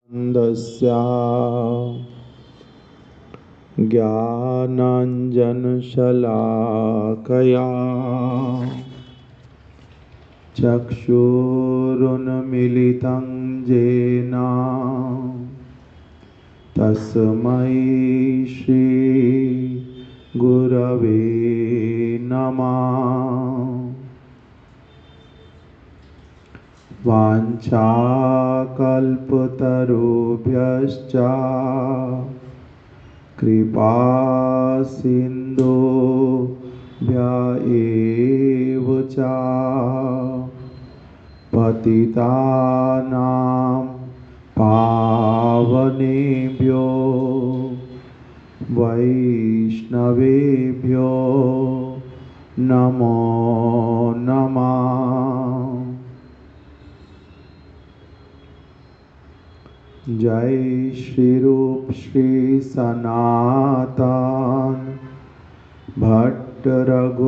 दस्या ज्ञानाञ्जनशलाकया चक्षुरुन्मीलितं येन तस्मै श्रीगुरवे नमः। वाञ्छाकल्पतरुभ्यश्च कृपासिन्धुभ्य एव च पतितानां पावनेभ्यो वैष्णवेभ्यो नमो नमः। जय श्री रूप श्री सनातन भट्ट रघुनाथ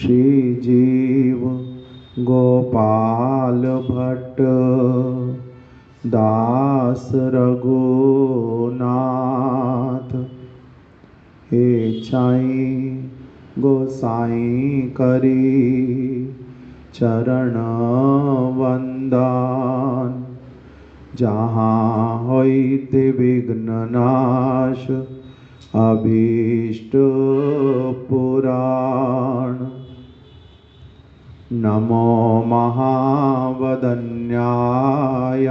श्री जीव गोपाल भट्ट दास रघुनाथ। हे चाई गोसाई करी चरण वंदन। जहाँ होइते विघ्न नाश अभीष्ट पुराण। नमो महावदन्याय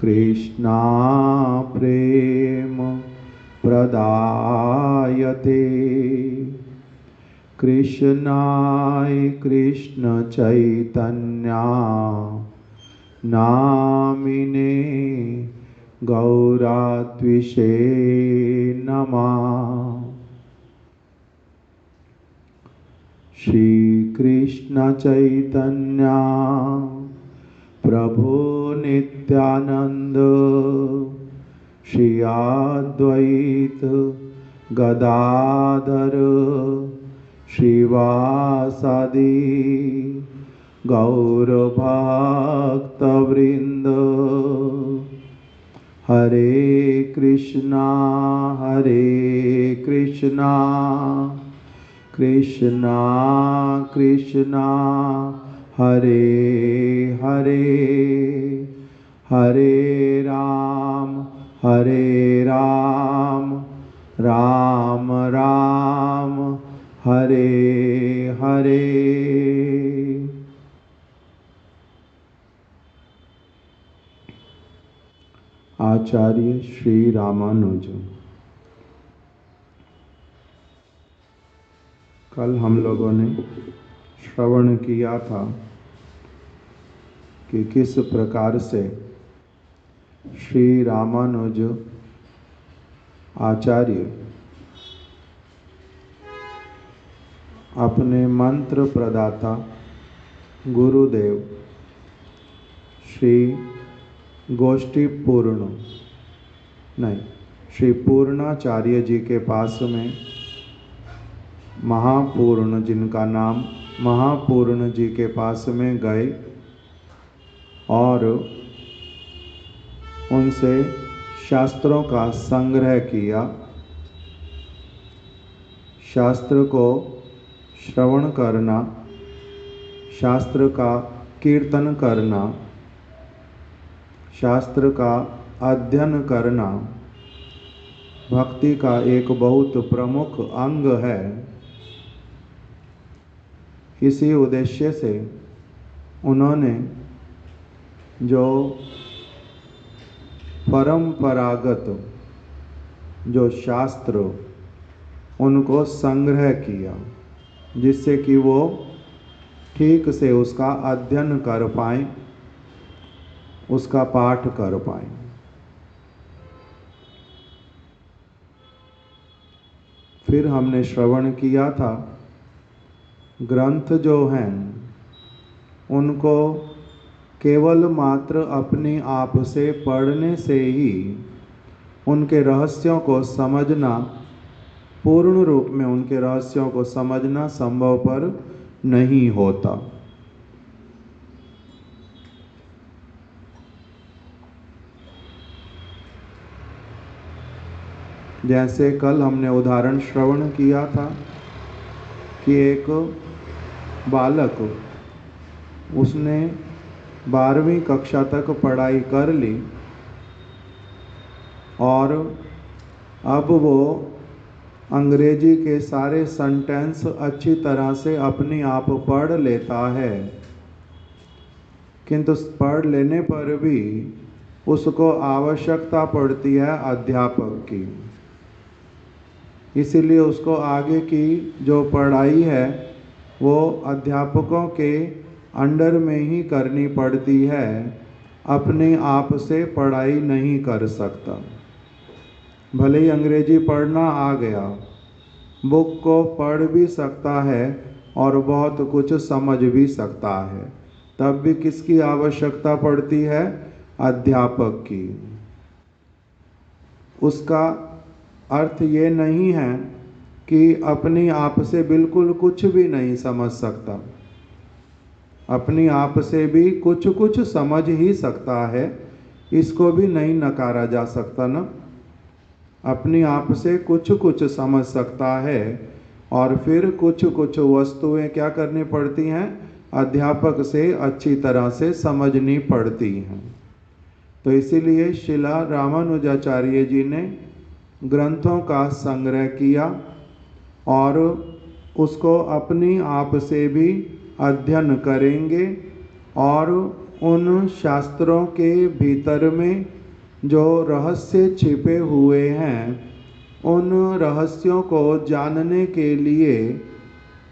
कृष्णा प्रेम प्रदायते कृष्णाय कृष्ण चैतन्या नामिने गौरात्विषे नमः। श्री कृष्ण चैतन्या प्रभु नित्यानंद श्री अद्वैत गदाधर श्रीवासादि गौरभक्तवृंद। हरे कृष्णा कृष्णा कृष्णा हरे हरे, हरे राम राम राम हरे हरे। आचार्य श्री रामानुज। कल हम लोगों ने श्रवण किया था कि किस प्रकार से श्री रामानुज आचार्य अपने मंत्र प्रदाता गुरुदेव श्री श्री पूर्णाचार्य जी के पास में महापूर्ण, जिनका नाम महापूर्ण जी के पास में गए और उनसे शास्त्रों का संग्रह किया। शास्त्र को श्रवण करना, शास्त्र का कीर्तन करना, शास्त्र का अध्ययन करना भक्ति का एक बहुत प्रमुख अंग है। इसी उद्देश्य से उन्होंने जो परंपरागत जो शास्त्र उनको संग्रह किया, जिससे कि वो ठीक से उसका अध्ययन कर पाएं, उसका पाठ कर पाएं। फिर हमने श्रवण किया था ग्रंथ जो हैं उनको केवल मात्र अपने आप से पढ़ने से ही उनके रहस्यों को समझना, पूर्ण रूप में उनके रहस्यों को समझना संभवपर नहीं होता। जैसे कल हमने उदाहरण श्रवण किया था कि एक बालक, उसने 12वीं कक्षा तक पढ़ाई कर ली और अब वो अंग्रेजी के सारे सेंटेंस अच्छी तरह से अपने आप पढ़ लेता है, किंतु पढ़ लेने पर भी उसको आवश्यकता पड़ती है अध्यापक की। इसीलिए उसको आगे की जो पढ़ाई है वो अध्यापकों के अंडर में ही करनी पड़ती है, अपने आप से पढ़ाई नहीं कर सकता। भले ही अंग्रेजी पढ़ना आ गया, बुक को पढ़ भी सकता है और बहुत कुछ समझ भी सकता है, तब भी किसकी आवश्यकता पड़ती है? अध्यापक की। उसका अर्थ ये नहीं है कि अपने आप से बिल्कुल कुछ भी नहीं समझ सकता। अपने आप से भी कुछ कुछ समझ ही सकता है, इसको भी नहीं नकारा जा सकता ना। अपने आप से कुछ कुछ समझ सकता है और फिर कुछ कुछ वस्तुएं क्या करनी पड़ती हैं? अध्यापक से अच्छी तरह से समझनी पड़ती हैं। तो इसीलिए शिला रामानुजाचार्य जी ने ग्रंथों का संग्रह किया और उसको अपनी आप से भी अध्ययन करेंगे और उन शास्त्रों के भीतर में जो रहस्य छिपे हुए हैं, उन रहस्यों को जानने के लिए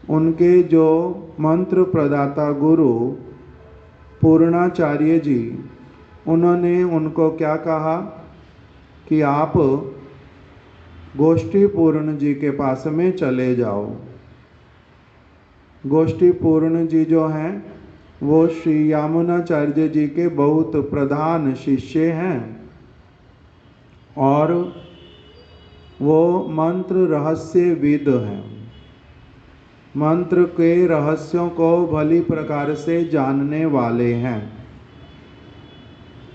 उनके जो मंत्र प्रदाता गुरु पूर्णाचार्य जी, उन्होंने उनको क्या कहा कि आप गोष्ठी पूर्ण जी के पास में चले जाओ। गोष्ठी पूर्ण जी जो हैं वो श्री यामुनाचार्य जी के बहुत प्रधान शिष्य हैं और वो मंत्र रहस्यविद हैं। मंत्र के रहस्यों को भली प्रकार से जानने वाले हैं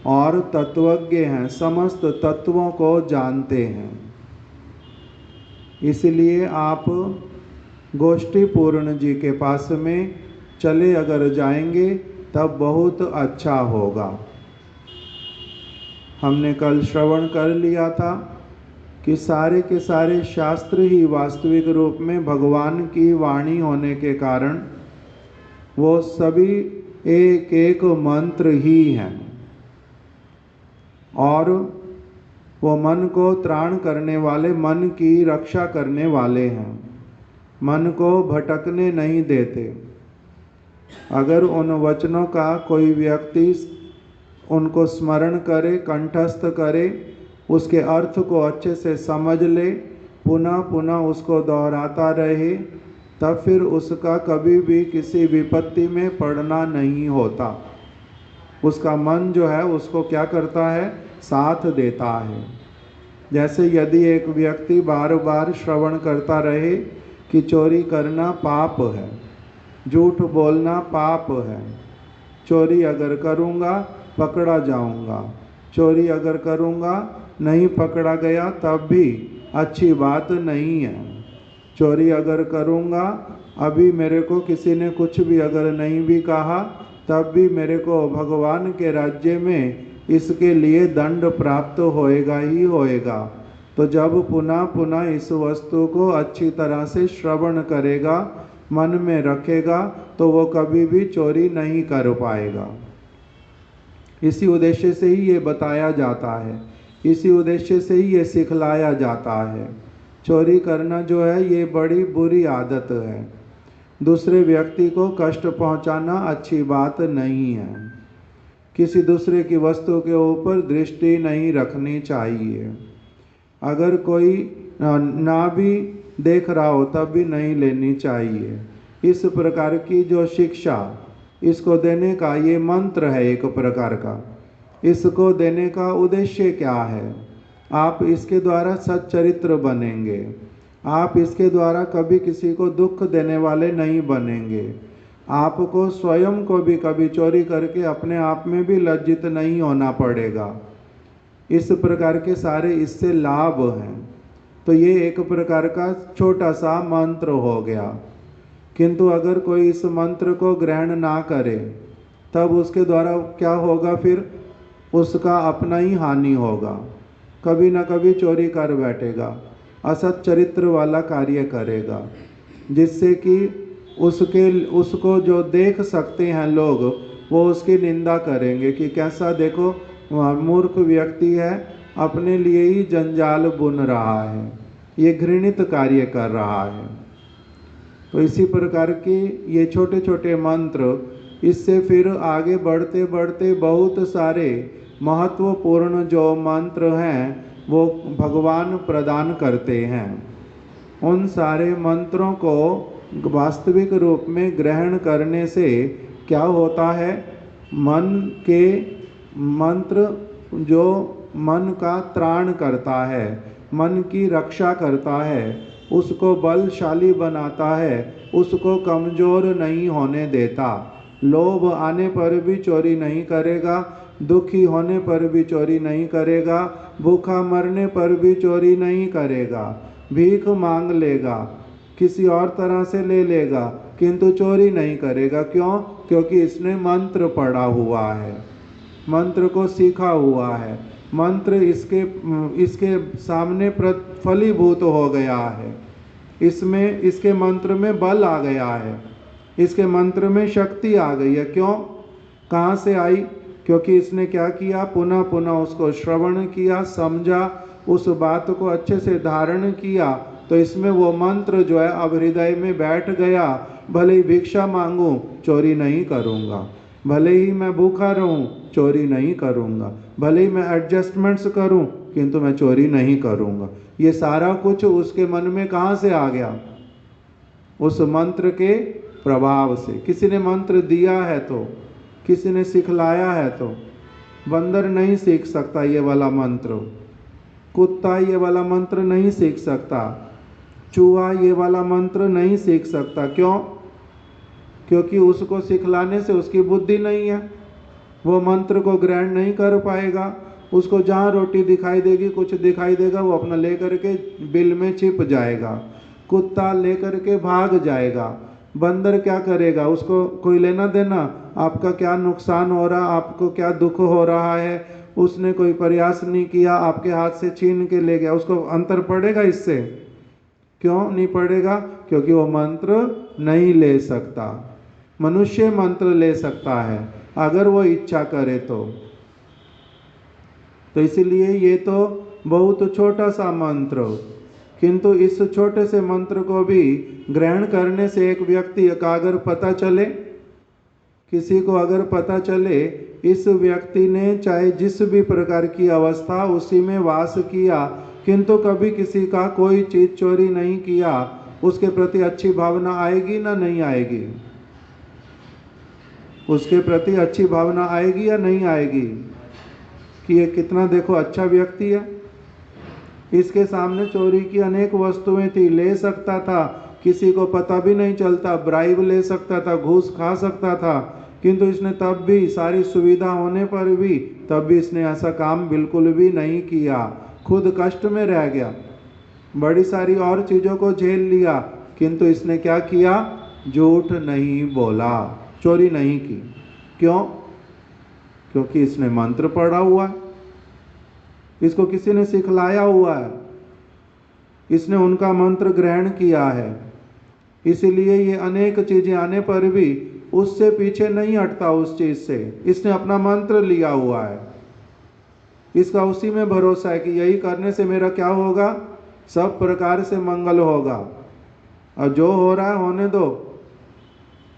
और तत्वज्ञ हैं, समस्त तत्वों को जानते हैं। इसलिए आप गोष्ठी पूर्ण जी के पास में चले अगर जाएंगे तब बहुत अच्छा होगा। हमने कल श्रवण कर लिया था कि सारे के सारे शास्त्र ही वास्तविक रूप में भगवान की वाणी होने के कारण वो सभी एक एक मंत्र ही हैं और वो मन को त्राण करने वाले, मन की रक्षा करने वाले हैं, मन को भटकने नहीं देते। अगर उन वचनों का कोई व्यक्ति उनको स्मरण करे, कंठस्थ करे, उसके अर्थ को अच्छे से समझ ले, पुनः पुनः उसको दोहराता रहे, तब फिर उसका कभी भी किसी विपत्ति में पड़ना नहीं होता। उसका मन जो है उसको क्या करता है? साथ देता है। जैसे यदि एक व्यक्ति बार बार श्रवण करता रहे कि चोरी करना पाप है, झूठ बोलना पाप है, चोरी अगर करूँगा पकड़ा जाऊँगा, चोरी अगर करूँगा नहीं पकड़ा गया तब भी अच्छी बात नहीं है, चोरी अगर करूँगा अभी मेरे को किसी ने कुछ भी अगर नहीं भी कहा तब भी मेरे को भगवान के राज्य में इसके लिए दंड प्राप्त होएगा ही होएगा। तो जब पुनः पुनः इस वस्तु को अच्छी तरह से श्रवण करेगा, मन में रखेगा, तो वो कभी भी चोरी नहीं कर पाएगा। इसी उद्देश्य से ही ये बताया जाता है, इसी उद्देश्य से ही ये सिखलाया जाता है। चोरी करना जो है ये बड़ी बुरी आदत है, दूसरे व्यक्ति को कष्ट पहुंचाना अच्छी बात नहीं है, किसी दूसरे की वस्तु के ऊपर दृष्टि नहीं रखनी चाहिए। अगर कोई ना भी देख रहा हो तब भी नहीं लेनी चाहिए। इस प्रकार की जो शिक्षा इसको देने का ये मंत्र है एक प्रकार का, इसको देने का उद्देश्य क्या है? आप इसके द्वारा सच्चरित्र बनेंगे, आप इसके द्वारा कभी किसी को दुख देने वाले नहीं बनेंगे, आपको स्वयं को भी कभी चोरी करके अपने आप में भी लज्जित नहीं होना पड़ेगा। इस प्रकार के सारे इससे लाभ हैं। तो ये एक प्रकार का छोटा सा मंत्र हो गया। किंतु अगर कोई इस मंत्र को ग्रहण ना करे तब उसके द्वारा क्या होगा, फिर उसका अपना ही हानि होगा। कभी ना कभी चोरी कर बैठेगा, असत चरित्र वाला कार्य करेगा, जिससे कि उसको जो देख सकते हैं लोग वो उसकी निंदा करेंगे कि कैसा देखो मूर्ख व्यक्ति है, अपने लिए ही जंजाल बुन रहा है, ये घृणित कार्य कर रहा है। तो इसी प्रकार की ये छोटे छोटे मंत्र, इससे फिर आगे बढ़ते बढ़ते बहुत सारे महत्वपूर्ण जो मंत्र हैं वो भगवान प्रदान करते हैं। उन सारे मंत्रों को वास्तविक रूप में ग्रहण करने से क्या होता है, मन के मंत्र जो मन का त्राण करता है, मन की रक्षा करता है, उसको बलशाली बनाता है, उसको कमजोर नहीं होने देता। लोभ आने पर भी चोरी नहीं करेगा, दुखी होने पर भी चोरी नहीं करेगा, भूखा मरने पर भी चोरी नहीं करेगा, भीख मांग लेगा, किसी और तरह से ले लेगा, किंतु चोरी नहीं करेगा। क्यों? क्योंकि इसने मंत्र पढ़ा हुआ है, मंत्र को सीखा हुआ है, मंत्र इसके सामने फलीभूत हो गया है, इसमें इसके मंत्र में बल आ गया है, इसके मंत्र में शक्ति आ गई है। क्यों? कहाँ से आई? क्योंकि इसने क्या किया, पुनः पुनः उसको श्रवण किया, समझा, उस बात को अच्छे से धारण किया, तो इसमें वो मंत्र जो है अब हृदय में बैठ गया। भले ही भिक्षा मांगूं चोरी नहीं करूँगा, भले ही मैं भूखा रहूं चोरी नहीं करूँगा, भले ही मैं एडजस्टमेंट्स करूं किंतु मैं चोरी नहीं करूँगा। ये सारा कुछ उसके मन में कहाँ से आ गया? उस मंत्र के प्रभाव से। किसी ने मंत्र दिया है तो, किसी ने सिखलाया है तो। बंदर नहीं सीख सकता ये वाला मंत्र, कुत्ता ये वाला मंत्र नहीं सीख सकता, चूहा ये वाला मंत्र नहीं सीख सकता। क्यों? क्योंकि उसको सिखलाने से उसकी बुद्धि नहीं है, वो मंत्र को ग्रहण नहीं कर पाएगा। उसको जहाँ रोटी दिखाई देगी, कुछ दिखाई देगा, वो अपना लेकर के बिल में छिप जाएगा, कुत्ता लेकर के भाग जाएगा। बंदर क्या करेगा? उसको कोई लेना देना, आपका क्या नुकसान हो रहा, आपको क्या दुख हो रहा है, उसने कोई प्रयास नहीं किया, आपके हाथ से छीन के ले गया, उसको अंतर पड़ेगा इससे? क्यों नहीं पड़ेगा? क्योंकि वो मंत्र नहीं ले सकता। मनुष्य मंत्र ले सकता है अगर वो इच्छा करे तो इसीलिए ये तो बहुत छोटा सा मंत्र, किंतु इस छोटे से मंत्र को भी ग्रहण करने से एक व्यक्ति का अगर पता चले, किसी को अगर पता चले इस व्यक्ति ने चाहे जिस भी प्रकार की अवस्था उसी में वास किया, किंतु कभी किसी का कोई चीज चोरी नहीं किया, उसके प्रति अच्छी भावना आएगी ना नहीं आएगी? उसके प्रति अच्छी भावना आएगी या नहीं आएगी कि ये कितना देखो अच्छा व्यक्ति है, इसके सामने चोरी की अनेक वस्तुएं थी, ले सकता था, किसी को पता भी नहीं चलता, ब्राइब ले सकता था, घूस खा सकता था, किंतु इसने तब भी सारी सुविधा होने पर भी तब भी इसने ऐसा काम बिल्कुल भी नहीं किया, खुद कष्ट में रह गया, बड़ी सारी और चीज़ों को झेल लिया, किंतु इसने क्या किया? झूठ नहीं बोला, चोरी नहीं की। क्यों? क्योंकि इसने मंत्र पढ़ा हुआ है, इसको किसी ने सिखलाया हुआ है, इसने उनका मंत्र ग्रहण किया है, इसीलिए ये अनेक चीजें आने पर भी उससे पीछे नहीं हटता उस चीज से। इसने अपना मंत्र लिया हुआ है, इसका उसी में भरोसा है कि यही करने से मेरा क्या होगा, सब प्रकार से मंगल होगा, और जो हो रहा है होने दो,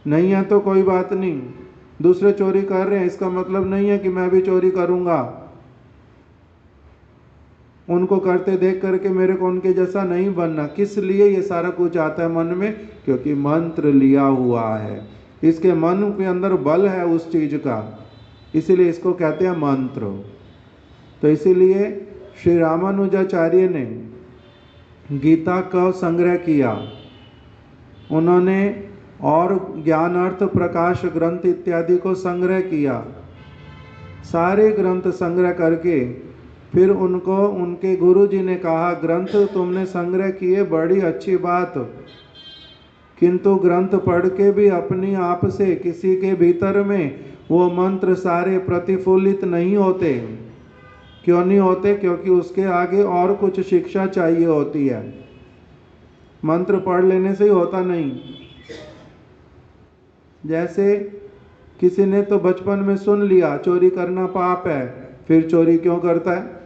नहीं है तो कोई बात नहीं। दूसरे चोरी कर रहे हैं इसका मतलब नहीं है कि मैं भी चोरी करूंगा, उनको करते देख करके मेरे को उनके जैसा नहीं बनना। किस लिए ये सारा कुछ आता है मन में? क्योंकि मंत्र लिया हुआ है, इसके मन के अंदर बल है उस चीज का, इसीलिए इसको कहते हैं मंत्र। तो इसीलिए श्री रामानुजाचार्य ने गीता का संग्रह किया, उन्होंने और ज्ञान अर्थ प्रकाश ग्रंथ इत्यादि को संग्रह किया, सारे ग्रंथ संग्रह करके फिर उनको उनके गुरुजी ने कहा, ग्रंथ तुमने संग्रह किए, बड़ी अच्छी बात, किंतु ग्रंथ पढ़ के भी अपनी आप से किसी के भीतर में वो मंत्र सारे प्रतिफलित नहीं होते। क्यों नहीं होते? क्योंकि उसके आगे और कुछ शिक्षा चाहिए होती है। मंत्र पढ़ लेने से ही होता नहीं। जैसे किसी ने तो बचपन में सुन लिया चोरी करना पाप है, फिर चोरी क्यों करता है?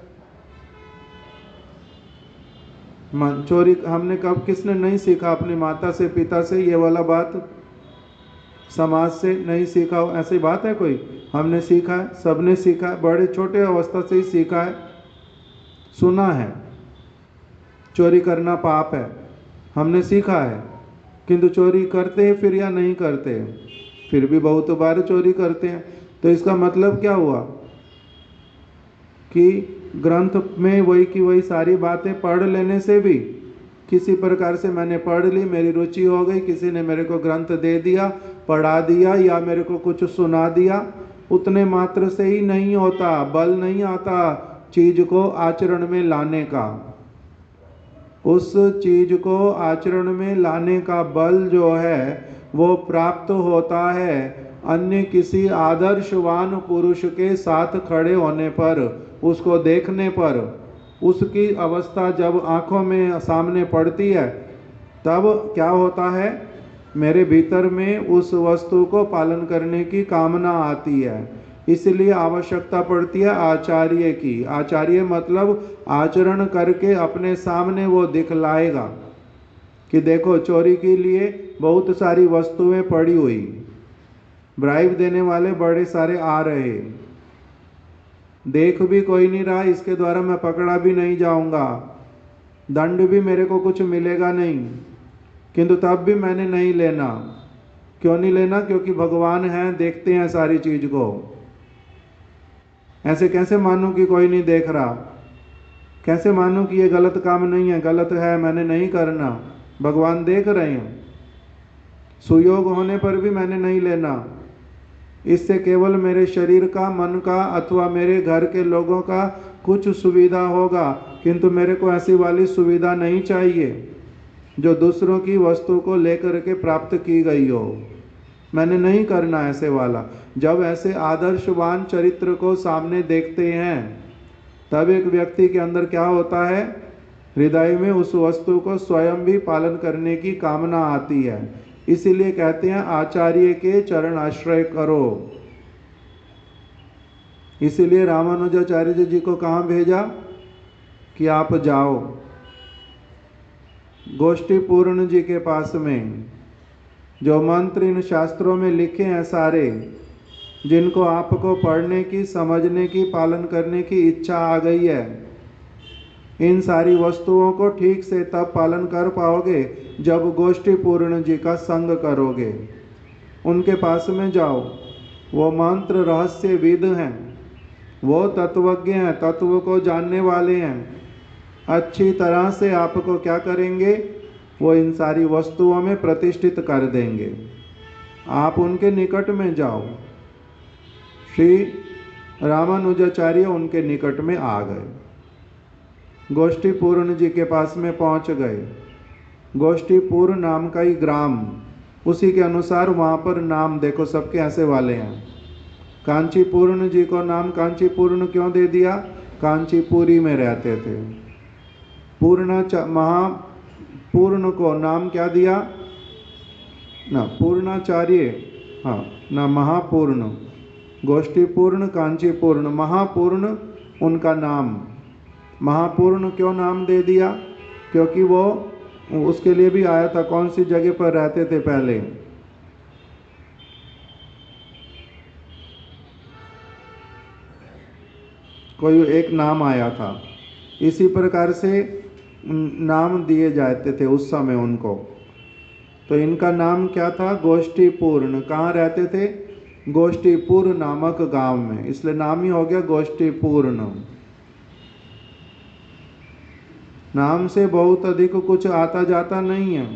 चोरी हमने कब किसने नहीं सीखा अपनी माता से पिता से? ये वाला बात समाज से नहीं सीखा हो, ऐसी बात है कोई? हमने सीखा है, सबने सीखा है, बड़े छोटे अवस्था से ही सीखा है, सुना है चोरी करना पाप है, हमने सीखा है। किंतु चोरी करते हैं फिर या नहीं करते? फिर भी बहुत बार चोरी करते हैं। तो इसका मतलब क्या हुआ कि ग्रंथ में वही की वही सारी बातें पढ़ लेने से भी, किसी प्रकार से मैंने पढ़ ली, मेरी रुचि हो गई, किसी ने मेरे को ग्रंथ दे दिया, पढ़ा दिया या मेरे को कुछ सुना दिया, उतने मात्र से ही नहीं होता, बल नहीं आता चीज को आचरण में लाने का। उस चीज को आचरण में लाने का बल जो है वो प्राप्त होता है अन्य किसी आदर्शवान पुरुष के साथ खड़े होने पर, उसको देखने पर। उसकी अवस्था जब आंखों में सामने पड़ती है तब क्या होता है, मेरे भीतर में उस वस्तु को पालन करने की कामना आती है। इसलिए आवश्यकता पड़ती है आचार्य की। आचार्य मतलब आचरण करके अपने सामने वो दिखलाएगा कि देखो चोरी के लिए बहुत सारी वस्तुएं पड़ी हुई, ब्राइब देने वाले बड़े सारे आ रहे, देख भी कोई नहीं रहा, इसके द्वारा मैं पकड़ा भी नहीं जाऊंगा, दंड भी मेरे को कुछ मिलेगा नहीं, किंतु तब भी मैंने नहीं लेना। क्यों नहीं लेना? क्योंकि भगवान हैं, देखते हैं सारी चीज को। ऐसे कैसे मानूं कि कोई नहीं देख रहा? कैसे मानूं कि ये गलत काम नहीं है, गलत है, मैंने नहीं करना? भगवान देख रहे हैं। सुयोग होने पर भी मैंने नहीं लेना। इससे केवल मेरे शरीर का, मन का अथवा मेरे घर के लोगों का कुछ सुविधा होगा, किंतु मेरे को ऐसी वाली सुविधा नहीं चाहिए जो दूसरों की वस्तु को लेकर के प्राप्त की गई हो। मैंने नहीं करना ऐसे वाला। जब ऐसे आदर्शवान चरित्र को सामने देखते हैं तब एक व्यक्ति के अंदर क्या होता है, हृदय में उस वस्तु को स्वयं भी पालन करने की कामना आती है। इसीलिए कहते हैं आचार्य के चरण आश्रय करो। इसीलिए रामानुजाचार्य जी को कहाँ भेजा कि आप जाओ गोष्ठी पूर्ण जी के पास में। जो मंत्र इन शास्त्रों में लिखे हैं सारे, जिनको आपको पढ़ने की, समझने की, पालन करने की इच्छा आ गई है, इन सारी वस्तुओं को ठीक से तब पालन कर पाओगे जब गोष्ठी पूर्ण जी का संग करोगे। उनके पास में जाओ, वो मंत्र रहस्य विद हैं, वो तत्वज्ञ हैं, तत्व को जानने वाले हैं। अच्छी तरह से आपको क्या करेंगे, वो इन सारी वस्तुओं में प्रतिष्ठित कर देंगे। आप उनके निकट में जाओ। श्री रामानुजाचार्य उनके निकट में आ गए, गोष्ठी पूर्ण जी के पास में पहुंच गए। गोष्ठीपुर नाम का ही ग्राम, उसी के अनुसार वहाँ पर नाम देखो सबके ऐसे वाले हैं। कांचीपूर्ण जी को नाम कांचीपूर्ण क्यों दे दिया? कांचीपुरी में रहते थे। महापूर्ण को नाम क्या दिया? ना पूर्णाचार्य, हाँ ना महापूर्ण। गोष्ठीपूर्ण, कांचीपूर्ण, महापूर्ण उनका नाम। महापूर्ण क्यों नाम दे दिया? क्योंकि वो उसके लिए भी आया था, कौन सी जगह पर रहते थे पहले? कोई एक नाम आया था। इसी प्रकार से नाम दिए जाते थे उस समय उनको। तो इनका नाम क्या था? गोष्ठीपूर्ण। कहाँ रहते थे? गोष्ठीपुर नामक गांव में, इसलिए नाम ही हो गया गोष्ठीपूर्ण। नाम से बहुत अधिक कुछ आता जाता नहीं है।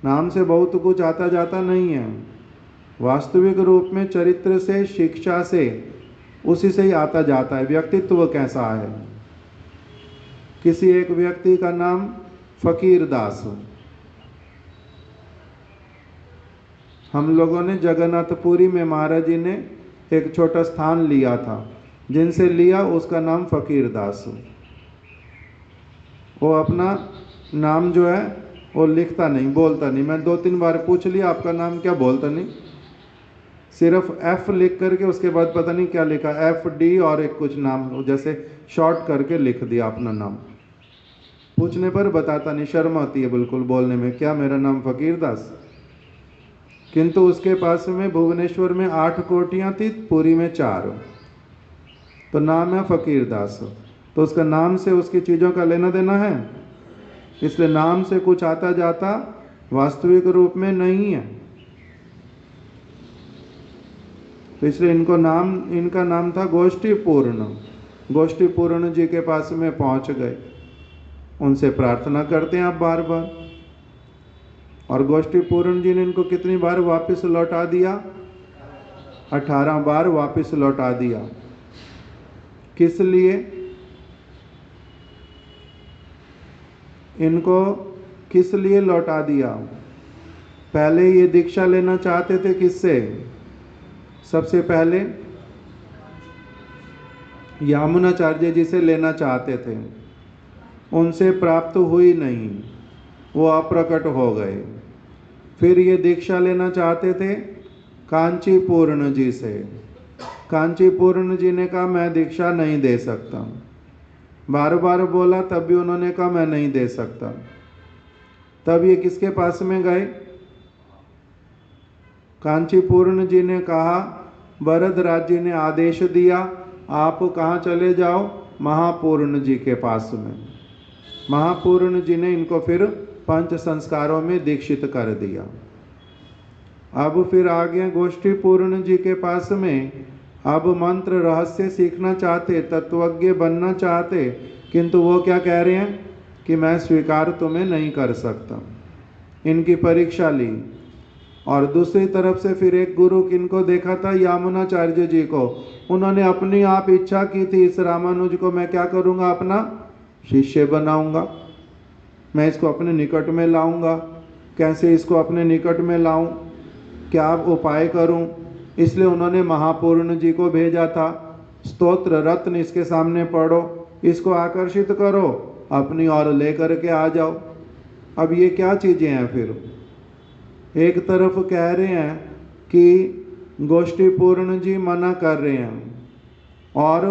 नाम से बहुत कुछ आता जाता नहीं है। वास्तविक रूप में चरित्र से, शिक्षा से उसी से ही आता जाता है। व्यक्तित्व कैसा है? किसी एक व्यक्ति का नाम फकीर दास। हम लोगों ने जगन्नाथपुरी में महाराज जी ने एक छोटा स्थान लिया था, जिनसे लिया उसका नाम फकीर दास। वो अपना नाम जो है वो लिखता नहीं, बोलता नहीं। मैं 2-3 बार पूछ लिया आपका नाम क्या, बोलता नहीं। सिर्फ एफ लिख करके उसके बाद पता नहीं क्या लिखा, FD और एक कुछ नाम जैसे शॉर्ट करके लिख दिया अपना नाम। पूछने पर बताता नहीं, शर्म आती है बिल्कुल बोलने में, क्या मेरा नाम फकीर दास। किंतु उसके पास में भुवनेश्वर में 8 कोटियाँ थी, पुरी में 4, तो नाम है फकीर दास। तो उसका नाम से उसकी चीज़ों का लेना देना है, इसलिए नाम से कुछ आता जाता वास्तविक रूप में नहीं है। तो इसलिए इनका नाम था गोष्ठी पूर्ण। गोष्ठी पूर्ण जी के पास में पहुंच गए, उनसे प्रार्थना करते हैं आप बार बार। और गोष्ठी पूर्ण जी ने इनको कितनी बार वापस लौटा दिया? 18 बार वापस लौटा दिया। किस लिए? इनको किस लिए लौटा दिया? पहले ये दीक्षा लेना चाहते थे किससे? सबसे पहले यामुनाचार्य जी से लेना चाहते थे, उनसे प्राप्त हुई नहीं, वो अप्रकट हो गए। फिर ये दीक्षा लेना चाहते थे कांची पूर्ण जी से। कांची पूर्ण जी ने कहा मैं दीक्षा नहीं दे सकता। बार बार बोला तब भी उन्होंने कहा मैं नहीं दे सकता। तब ये किसके पास में गए? कांची पूर्ण जी ने कहा, वरदराज जी ने आदेश दिया आप कहाँ चले जाओ? महापूर्ण जी के पास में। महापूर्ण जी ने इनको फिर 5 संस्कारों में दीक्षित कर दिया। अब फिर आ गए गोष्ठी पूर्ण जी के पास में। अब मंत्र रहस्य सीखना चाहते, तत्वज्ञ बनना चाहते, किंतु वो क्या कह रहे हैं कि मैं स्वीकार तुम्हें नहीं कर सकता। इनकी परीक्षा ली। और दूसरी तरफ से फिर एक गुरु किनको देखा था? यामुनाचार्य जी को। उन्होंने अपनी आप इच्छा की थी, इस रामानुज को मैं क्या करूँगा? अपना शिष्य बनाऊंगा, मैं इसको अपने निकट में लाऊंगा। कैसे इसको अपने निकट में लाऊं, क्या उपाय करूं? इसलिए उन्होंने महापूर्ण जी को भेजा था। स्तोत्र रत्न इसके सामने पढ़ो, इसको आकर्षित करो, अपनी ओर लेकर के आ जाओ। अब ये क्या चीज़ें हैं? फिर एक तरफ कह रहे हैं कि गोष्ठी पूर्ण जी मना कर रहे हैं, और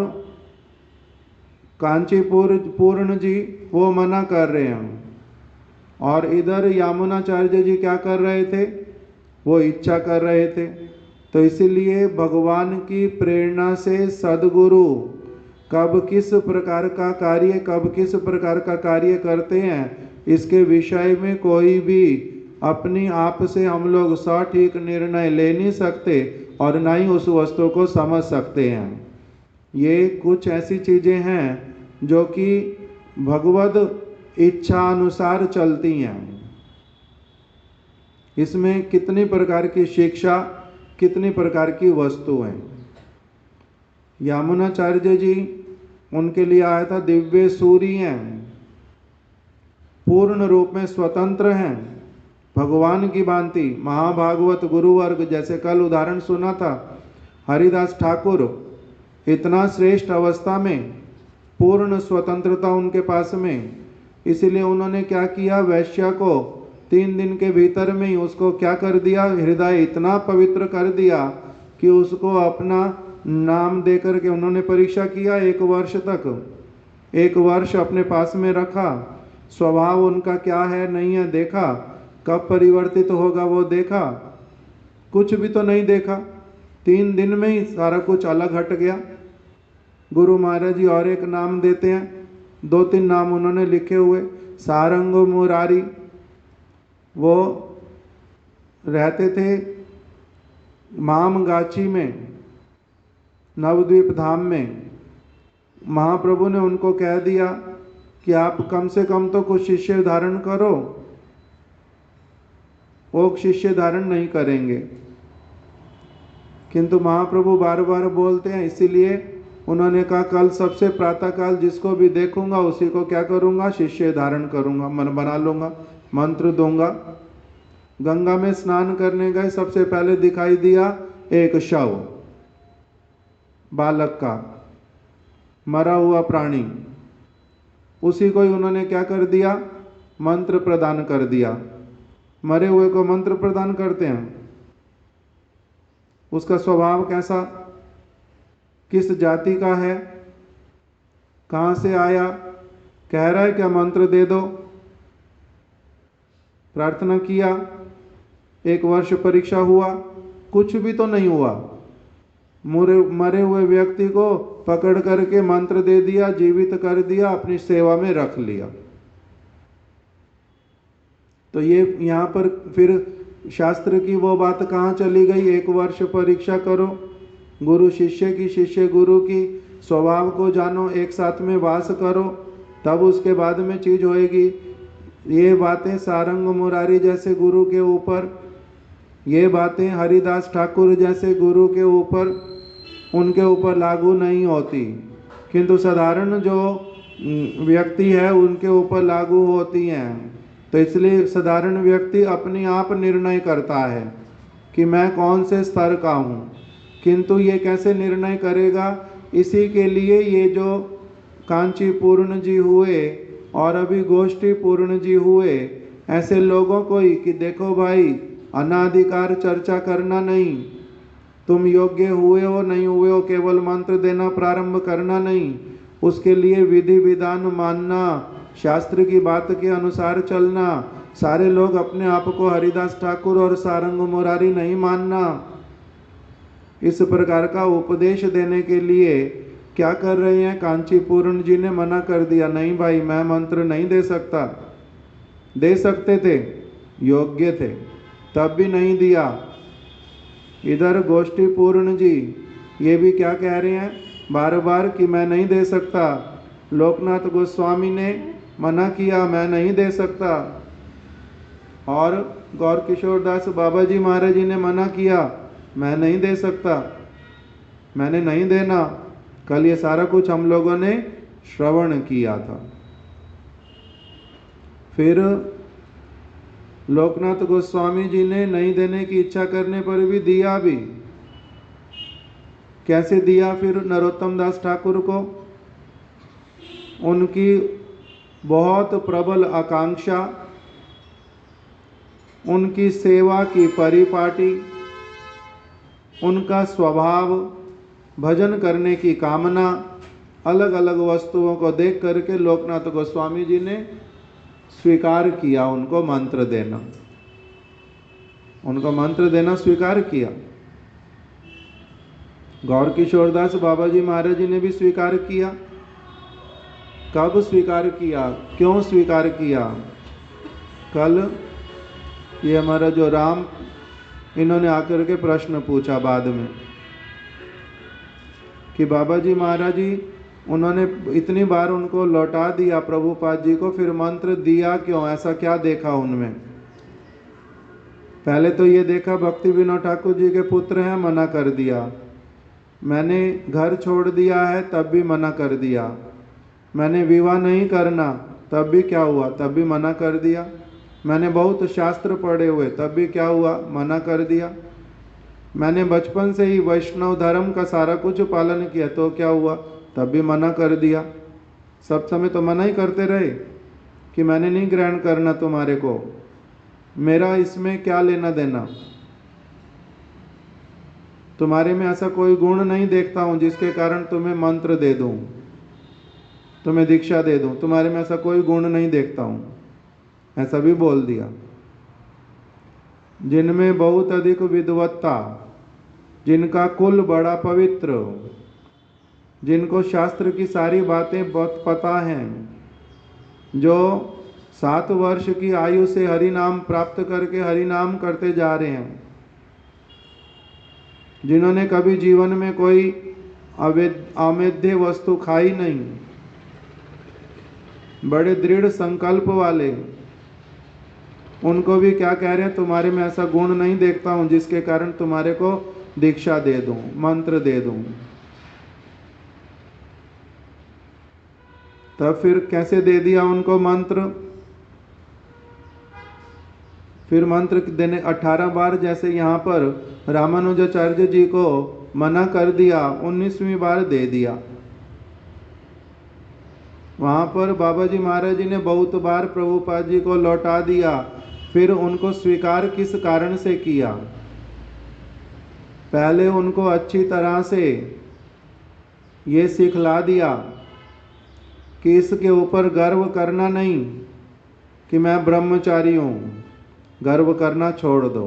कांचीपुर पूर्ण जी वो मना कर रहे हैं, और इधर यामुनाचार्य जी क्या कर रहे थे? वो इच्छा कर रहे थे। तो इसीलिए भगवान की प्रेरणा से सद्गुरु कब किस प्रकार का कार्य, कब किस प्रकार का कार्य करते हैं, इसके विषय में कोई भी अपनी आप से हम लोग सटीक निर्णय ले नहीं सकते, और ना ही उस वस्तु को समझ सकते हैं। ये कुछ ऐसी चीज़ें हैं जो कि भगवद इच्छा अनुसार चलती हैं। इसमें कितनी प्रकार की शिक्षा, कितनी प्रकार की वस्तुएं। यामुनाचार्य जी उनके लिए आया था दिव्य सूरी हैं, पूर्ण रूप में स्वतंत्र हैं, भगवान की भांति। महाभागवत गुरुवर्ग, जैसे कल उदाहरण सुना था, हरिदास ठाकुर इतना श्रेष्ठ अवस्था में, पूर्ण स्वतंत्रता उनके पास में। इसीलिए उन्होंने क्या किया? वैश्य को 3 दिन के भीतर में ही उसको क्या कर दिया? हृदय इतना पवित्र कर दिया कि उसको अपना नाम दे करके उन्होंने परीक्षा किया 1 वर्ष तक। 1 वर्ष अपने पास में रखा, स्वभाव उनका क्या है नहीं है देखा, कब परिवर्तित होगा वो देखा, कुछ भी तो नहीं देखा। 3 दिन में ही सारा कुछ अलग हट गया। गुरु महाराज जी और एक नाम देते हैं, 2-3 नाम उन्होंने लिखे हुए। सारंग मुरारी, वो रहते थे मामगाछी में, नवद्वीप धाम में। महाप्रभु ने उनको कह दिया कि आप कम से कम तो कुछ शिष्य धारण करो। वो शिष्य धारण नहीं करेंगे। किंतु महाप्रभु बार बार बोलते हैं, इसीलिए उन्होंने कहा कल सबसे प्रातःकाल जिसको भी देखूंगा उसी को क्या करूंगा, शिष्य धारण करूंगा, मन बना लूंगा, मंत्र दूंगा। गंगा में स्नान करने गए, सबसे पहले दिखाई दिया एक शव, बालक का, मरा हुआ प्राणी, उसी को ही उन्होंने क्या कर दिया, मंत्र प्रदान कर दिया। मरे हुए को मंत्र प्रदान करते हैं। उसका स्वभाव कैसा, किस जाति का है, कहाँ से आया, कह रहा है क्या मंत्र दे दो, प्रार्थना किया, 1 वर्ष परीक्षा हुआ, कुछ भी तो नहीं हुआ। मरे हुए व्यक्ति को पकड़ करके मंत्र दे दिया, जीवित कर दिया, अपनी सेवा में रख लिया। तो ये यहाँ पर फिर शास्त्र की वो बात कहाँ चली गई, 1 वर्ष परीक्षा करो, गुरु शिष्य की, शिष्य गुरु की, स्वभाव को जानो, एक साथ में वास करो, तब उसके बाद में चीज होएगी। ये बातें सारंग मुरारी जैसे गुरु के ऊपर, ये बातें हरिदास ठाकुर जैसे गुरु के ऊपर, उनके ऊपर लागू नहीं होती, किंतु साधारण जो व्यक्ति है उनके ऊपर लागू होती हैं। तो इसलिए साधारण व्यक्ति अपने आप निर्णय करता है कि मैं कौन से स्तर का हूँ, किंतु ये कैसे निर्णय करेगा, इसी के लिए ये जो कांची पूर्ण जी हुए और अभी गोष्ठी पूर्ण जी हुए, ऐसे लोगों को ही कि देखो भाई, अनाधिकार चर्चा करना नहीं, तुम योग्य हुए हो नहीं हुए हो केवल मंत्र देना प्रारंभ करना नहीं, उसके लिए विधि विधान मानना, शास्त्र की बात के अनुसार चलना। सारे लोग अपने आप को हरिदास ठाकुर और सारंग मुरारी नहीं मानना। इस प्रकार का उपदेश देने के लिए क्या कर रहे हैं, कांची पूर्ण जी ने मना कर दिया, नहीं भाई मैं मंत्र नहीं दे सकता। दे सकते थे, योग्य थे, तब भी नहीं दिया। इधर गोष्ठी पूर्ण जी ये भी क्या कह रहे हैं बार बार कि मैं नहीं दे सकता। लोकनाथ गोस्वामी ने मना किया, मैं नहीं दे सकता, और गौर किशोर दास बाबा जी महाराज जी ने मना किया, मैं नहीं दे सकता, मैंने नहीं देना। कल ये सारा कुछ हम लोगों ने श्रवण किया था। फिर लोकनाथ गोस्वामी जी ने नहीं देने की इच्छा करने पर भी दिया भी। कैसे दिया फिर नरोत्तम दास ठाकुर को, उनकी बहुत प्रबल आकांक्षा, उनकी सेवा की परिपाटी, उनका स्वभाव, भजन करने की कामना, अलग अलग वस्तुओं को देख करके लोकनाथ गोस्वामी जी ने स्वीकार किया उनको मंत्र देना, उनको मंत्र देना स्वीकार किया। गौर किशोर दास बाबा जी महाराज जी ने भी स्वीकार किया। कब स्वीकार किया, क्यों स्वीकार किया? कल ये हमारा जो राम, इन्होंने आकर के प्रश्न पूछा बाद में कि बाबा जी महाराज जी, उन्होंने इतनी बार उनको लौटा दिया प्रभुपाद जी को, फिर मंत्र दिया क्यों, ऐसा क्या देखा उनमें? पहले तो ये देखा भक्ति विनोद ठाकुर जी के पुत्र हैं, मना कर दिया। मैंने घर छोड़ दिया है तब भी मना कर दिया। मैंने विवाह नहीं करना तब भी क्या हुआ, तब भी मना कर दिया। मैंने बहुत शास्त्र पढ़े हुए तब भी क्या हुआ, मना कर दिया। मैंने बचपन से ही वैष्णव धर्म का सारा कुछ पालन किया तो क्या हुआ, तब भी मना कर दिया। सब समय तो मना ही करते रहे कि मैंने नहीं ग्रहण करना तुम्हारे को, मेरा इसमें क्या लेना देना, तुम्हारे में ऐसा कोई गुण नहीं देखता हूँ जिसके कारण तुम्हें मंत्र दे दूँ, तुम्हें दीक्षा दे दूँ, तुम्हारे में ऐसा कोई गुण नहीं देखता हूँ, ऐसा भी बोल दिया। जिनमें बहुत अधिक विद्वत्ता, जिनका कुल बड़ा पवित्र, जिनको शास्त्र की सारी बातें बहुत पता हैं, जो 7 वर्ष की आयु से हरि नाम प्राप्त करके हरि नाम करते जा रहे हैं, जिन्होंने कभी जीवन में कोई अमेध्य वस्तु खाई नहीं, बड़े दृढ़ संकल्प वाले, उनको भी क्या कह रहे हैं, तुम्हारे में ऐसा गुण नहीं देखता हूँ जिसके कारण तुम्हारे को दीक्षा दे दूं, मंत्र दे दूं। तब फिर कैसे दे दिया उनको मंत्र? फिर मंत्र देने 18 बार, जैसे यहाँ पर रामानुजाचार्य जी को मना कर दिया, 19वीं बार दे दिया। वहाँ पर बाबा जी महाराज जी ने बहुत बार प्रभुपाद जी को लौटा दिया। फिर उनको स्वीकार किस कारण से किया? पहले उनको अच्छी तरह से ये सिखला दिया कि इसके ऊपर गर्व करना नहीं कि मैं ब्रह्मचारी हूँ, गर्व करना छोड़ दो।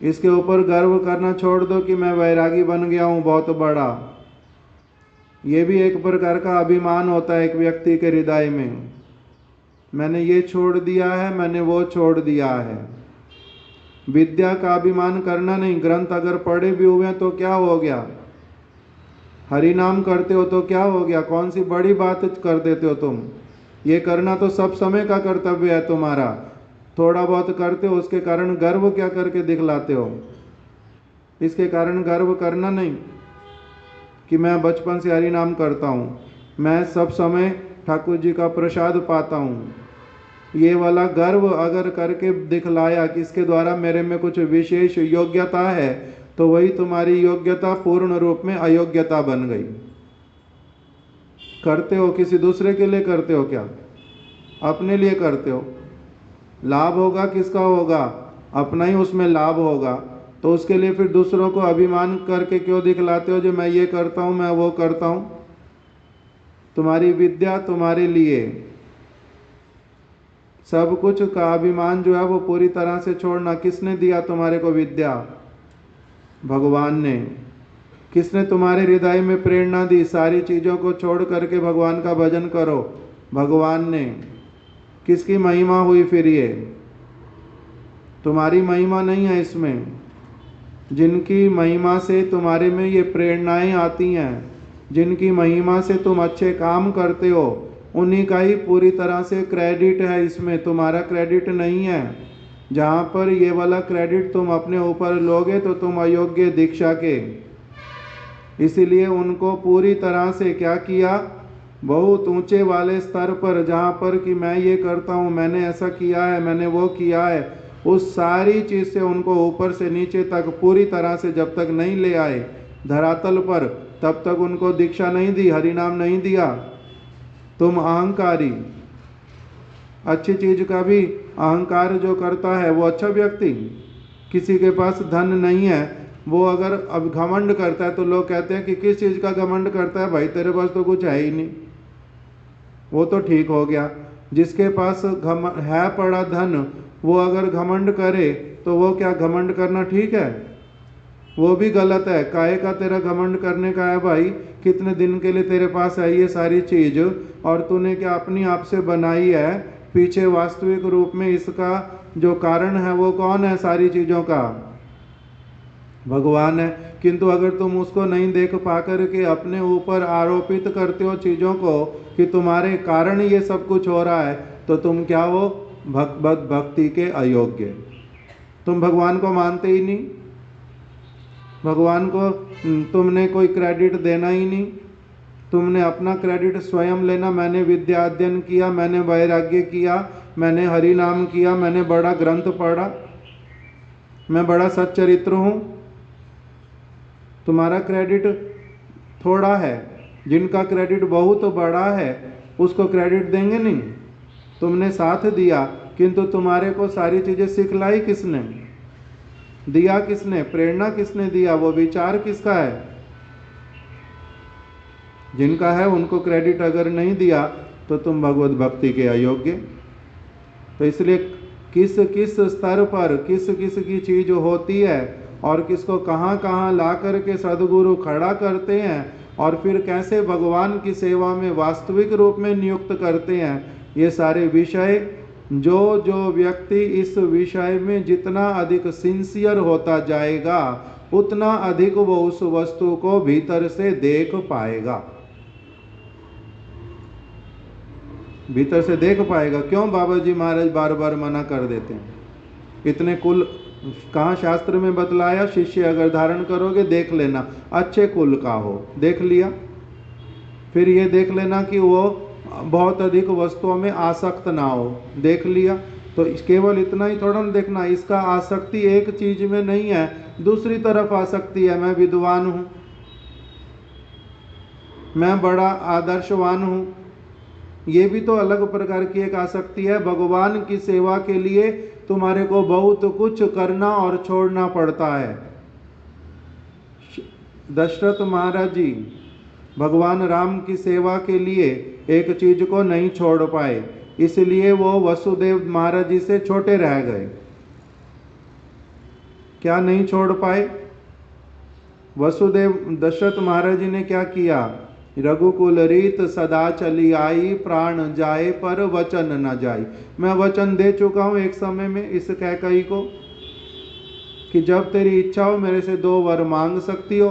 इसके ऊपर गर्व करना छोड़ दो कि मैं वैरागी बन गया हूँ बहुत बड़ा। ये भी एक प्रकार का अभिमान होता है एक व्यक्ति के हृदय में, मैंने ये छोड़ दिया है, मैंने वो छोड़ दिया है। विद्या का अभिमान करना नहीं। ग्रंथ अगर पढ़े भी हुए हैं तो क्या हो गया? हरि नाम करते हो तो क्या हो गया? कौन सी बड़ी बात कर देते हो तुम? ये करना तो सब समय का कर्तव्य है तुम्हारा। थोड़ा बहुत करते हो, उसके कारण गर्व क्या करके दिखलाते हो? इसके कारण गर्व करना नहीं कि मैं बचपन से हरि नाम करता हूँ, मैं सब समय ठाकुर जी का प्रसाद पाता हूँ। ये वाला गर्व अगर करके दिखलाया कि इसके द्वारा मेरे में कुछ विशेष योग्यता है, तो वही तुम्हारी योग्यता पूर्ण रूप में अयोग्यता बन गई। करते हो किसी दूसरे के लिए करते हो क्या? अपने लिए करते हो। लाभ होगा किसका होगा? अपना ही उसमें लाभ होगा। तो उसके लिए फिर दूसरों को अभिमान करके क्यों दिखलाते हो जो मैं ये करता हूँ, मैं वो करता हूँ? तुम्हारी विद्या तुम्हारे लिए, सब कुछ का अभिमान जो है वो पूरी तरह से छोड़ना। किसने दिया तुम्हारे को विद्या? भगवान ने। किसने तुम्हारे हृदय में प्रेरणा दी सारी चीज़ों को छोड़ करके भगवान का भजन करो? भगवान ने। किसकी महिमा हुई फिर ये? तुम्हारी महिमा नहीं है इसमें। जिनकी महिमा से तुम्हारे में ये प्रेरणाएं आती हैं, जिनकी महिमा से तुम अच्छे काम करते हो, उन्हीं का ही पूरी तरह से क्रेडिट है इसमें, तुम्हारा क्रेडिट नहीं है। जहाँ पर ये वाला क्रेडिट तुम अपने ऊपर लोगे तो तुम अयोग्य दीक्षा के। इसीलिए उनको पूरी तरह से क्या किया? बहुत ऊंचे वाले स्तर पर, जहाँ पर कि मैं ये करता हूँ, मैंने ऐसा किया है, मैंने वो किया है, उस सारी चीज़ से उनको ऊपर से नीचे तक पूरी तरह से जब तक नहीं ले आए धरातल पर, तब तक उनको दीक्षा नहीं दी, हरिनाम नहीं दिया। तुम अहंकारी, अच्छी चीज का भी अहंकार जो करता है वो अच्छा व्यक्ति। किसी के पास धन नहीं है, वो अगर अब घमंड करता है तो लोग कहते हैं कि किस चीज़ का घमंड करता है भाई, तेरे पास तो कुछ है ही नहीं। वो तो ठीक हो गया। जिसके पास है पड़ा धन, वो अगर घमंड करे तो वो क्या घमंड करना ठीक है? वो भी गलत है। काहे का तेरा घमंड करने का है भाई? कितने दिन के लिए तेरे पास है ये सारी चीज, और तूने क्या अपनी आप से बनाई है? पीछे वास्तविक रूप में इसका जो कारण है वो कौन है? सारी चीजों का भगवान है। किंतु अगर तुम उसको नहीं देख पाकर के अपने ऊपर आरोपित करते हो चीजों को कि तुम्हारे कारण ये सब कुछ हो रहा है, तो तुम क्या हो? भक्ति के अयोग्य। तुम भगवान को मानते ही नहीं, भगवान को तुमने कोई क्रेडिट देना ही नहीं। तुमने अपना क्रेडिट स्वयं लेना, मैंने विद्या अध्ययन किया, मैंने वैराग्य किया, मैंने हरि नाम किया, मैंने बड़ा ग्रंथ पढ़ा, मैं बड़ा सच्चरित्र हूँ। तुम्हारा क्रेडिट थोड़ा है, जिनका क्रेडिट बहुत बड़ा है उसको क्रेडिट देंगे नहीं। तुमने साथ दिया, किंतु तुम्हारे को सारी चीज़ें सिखलाई किसने? दिया किसने? प्रेरणा किसने दिया? वो विचार किसका है? जिनका है उनको क्रेडिट अगर नहीं दिया तो तुम भगवत भक्ति के अयोग्य। तो इसलिए किस किस स्तर पर किस किस की चीज होती है और किसको कहाँ कहाँ ला करके सदगुरु खड़ा करते हैं और फिर कैसे भगवान की सेवा में वास्तविक रूप में नियुक्त करते हैं, ये सारे विषय जो व्यक्ति इस विषय में जितना अधिक सिंसियर होता जाएगा उतना अधिक वो उस वस्तु को भीतर से देख पाएगा, भीतर से देख पाएगा। क्यों बाबा जी महाराज बार बार मना कर देते हैं? इतने कुल कहाँ शास्त्र में बतलाया, शिष्य अगर धारण करोगे देख लेना अच्छे कुल का हो, देख लिया। फिर ये देख लेना कि वो बहुत अधिक वस्तुओं में आसक्त ना हो, देख लिया। तो केवल इतना ही थोड़ा ना देखना, इसका आसक्ति एक चीज में नहीं है, दूसरी तरफ आसक्ति है। मैं विद्वान हूँ, मैं बड़ा आदर्शवान हूँ, ये भी तो अलग प्रकार की एक आसक्ति है। भगवान की सेवा के लिए तुम्हारे को बहुत कुछ करना और छोड़ना पड़ता है। दशरथ महाराज जी भगवान राम की सेवा के लिए एक चीज को नहीं छोड़ पाए, इसलिए वो वसुदेव महाराज जी से छोटे रह गए। क्या नहीं छोड़ पाए? वसुदेव दशरथ महाराज जी ने क्या किया? रघुकुल रीत सदा चली आई, प्राण जाए पर वचन न जाए। मैं वचन दे चुका हूं एक समय में इस कैकई को कि जब तेरी इच्छा हो मेरे से 2 वर मांग सकती हो।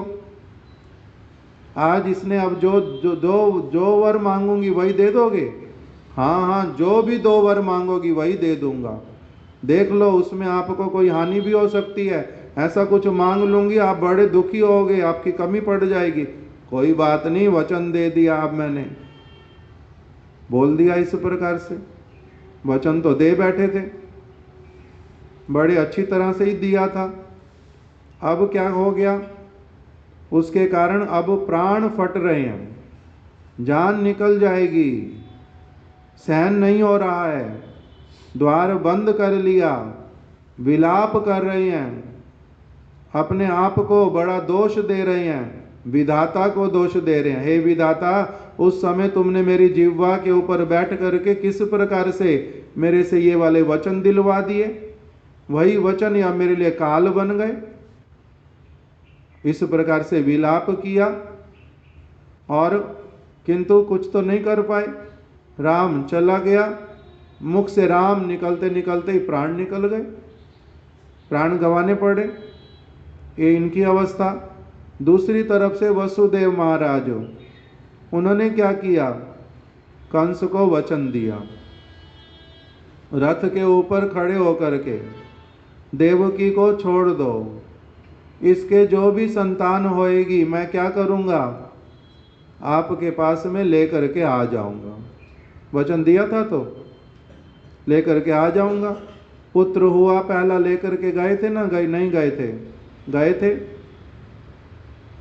आज इसने अब जो वर मांगूंगी वही दे दोगे? हाँ हाँ, जो भी 2 वर मांगोगी वही दे दूंगा। देख लो, उसमें आपको कोई हानि भी हो सकती है। ऐसा कुछ मांग लूंगी आप बड़े दुखी होगे, आपकी कमी पड़ जाएगी। कोई बात नहीं, वचन दे दिया। अब मैंने बोल दिया इस प्रकार से, वचन तो दे बैठे थे, बड़े अच्छी तरह से ही दिया था। अब क्या हो गया? उसके कारण अब प्राण फट रहे हैं, जान निकल जाएगी, सहन नहीं हो रहा है, द्वार बंद कर लिया, विलाप कर रहे हैं, अपने आप को बड़ा दोष दे रहे हैं, विधाता को दोष दे रहे हैं। हे विधाता, उस समय तुमने मेरी जिह्वा के ऊपर बैठ करके किस प्रकार से मेरे से ये वाले वचन दिलवा दिए, वही वचन या मेरे लिए काल बन गए। इस प्रकार से विलाप किया और किंतु कुछ तो नहीं कर पाए। राम चला गया, मुख से राम निकलते निकलते ही प्राण निकल गए, प्राण गंवाने पड़े। ये इनकी अवस्था। दूसरी तरफ से वसुदेव महाराज, उन्होंने क्या किया? कंस को वचन दिया, रथ के ऊपर खड़े होकर के, देवकी को छोड़ दो, इसके जो भी संतान होएगी मैं क्या करूंगा? आपके पास में लेकर के आ जाऊंगा। वचन दिया था तो लेकर के आ जाऊंगा। पुत्र हुआ पहला लेकर के गए थे ना? गए नहीं गए थे? गए थे।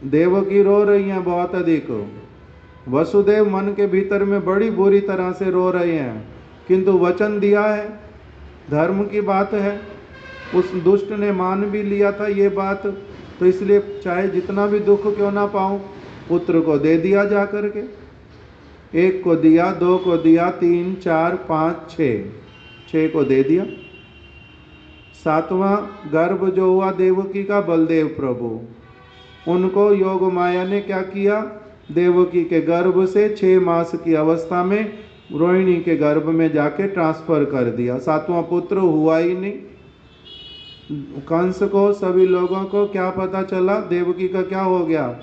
देवकी रो रही हैं बहुत अधिक, वसुदेव मन के भीतर में बड़ी बुरी तरह से रो रहे हैं, किंतु वचन दिया है, धर्म की बात है। उस दुष्ट ने मान भी लिया था ये बात, तो इसलिए चाहे जितना भी दुख क्यों ना पाऊं, पुत्र को दे दिया जा करके। 1 को दिया, 2 को दिया, 3, 4, 5, 6 को दे दिया। 7वां गर्भ जो हुआ देवकी का, बलदेव प्रभु, उनको योग माया ने क्या किया? देवकी के गर्भ से 6 मास की अवस्था में रोहिणी के गर्भ में जाके ट्रांसफर कर दिया। 7वां पुत्र हुआ ही नहीं। कंस को, सभी लोगों को क्या पता चला? देवकी का क्या हो गया?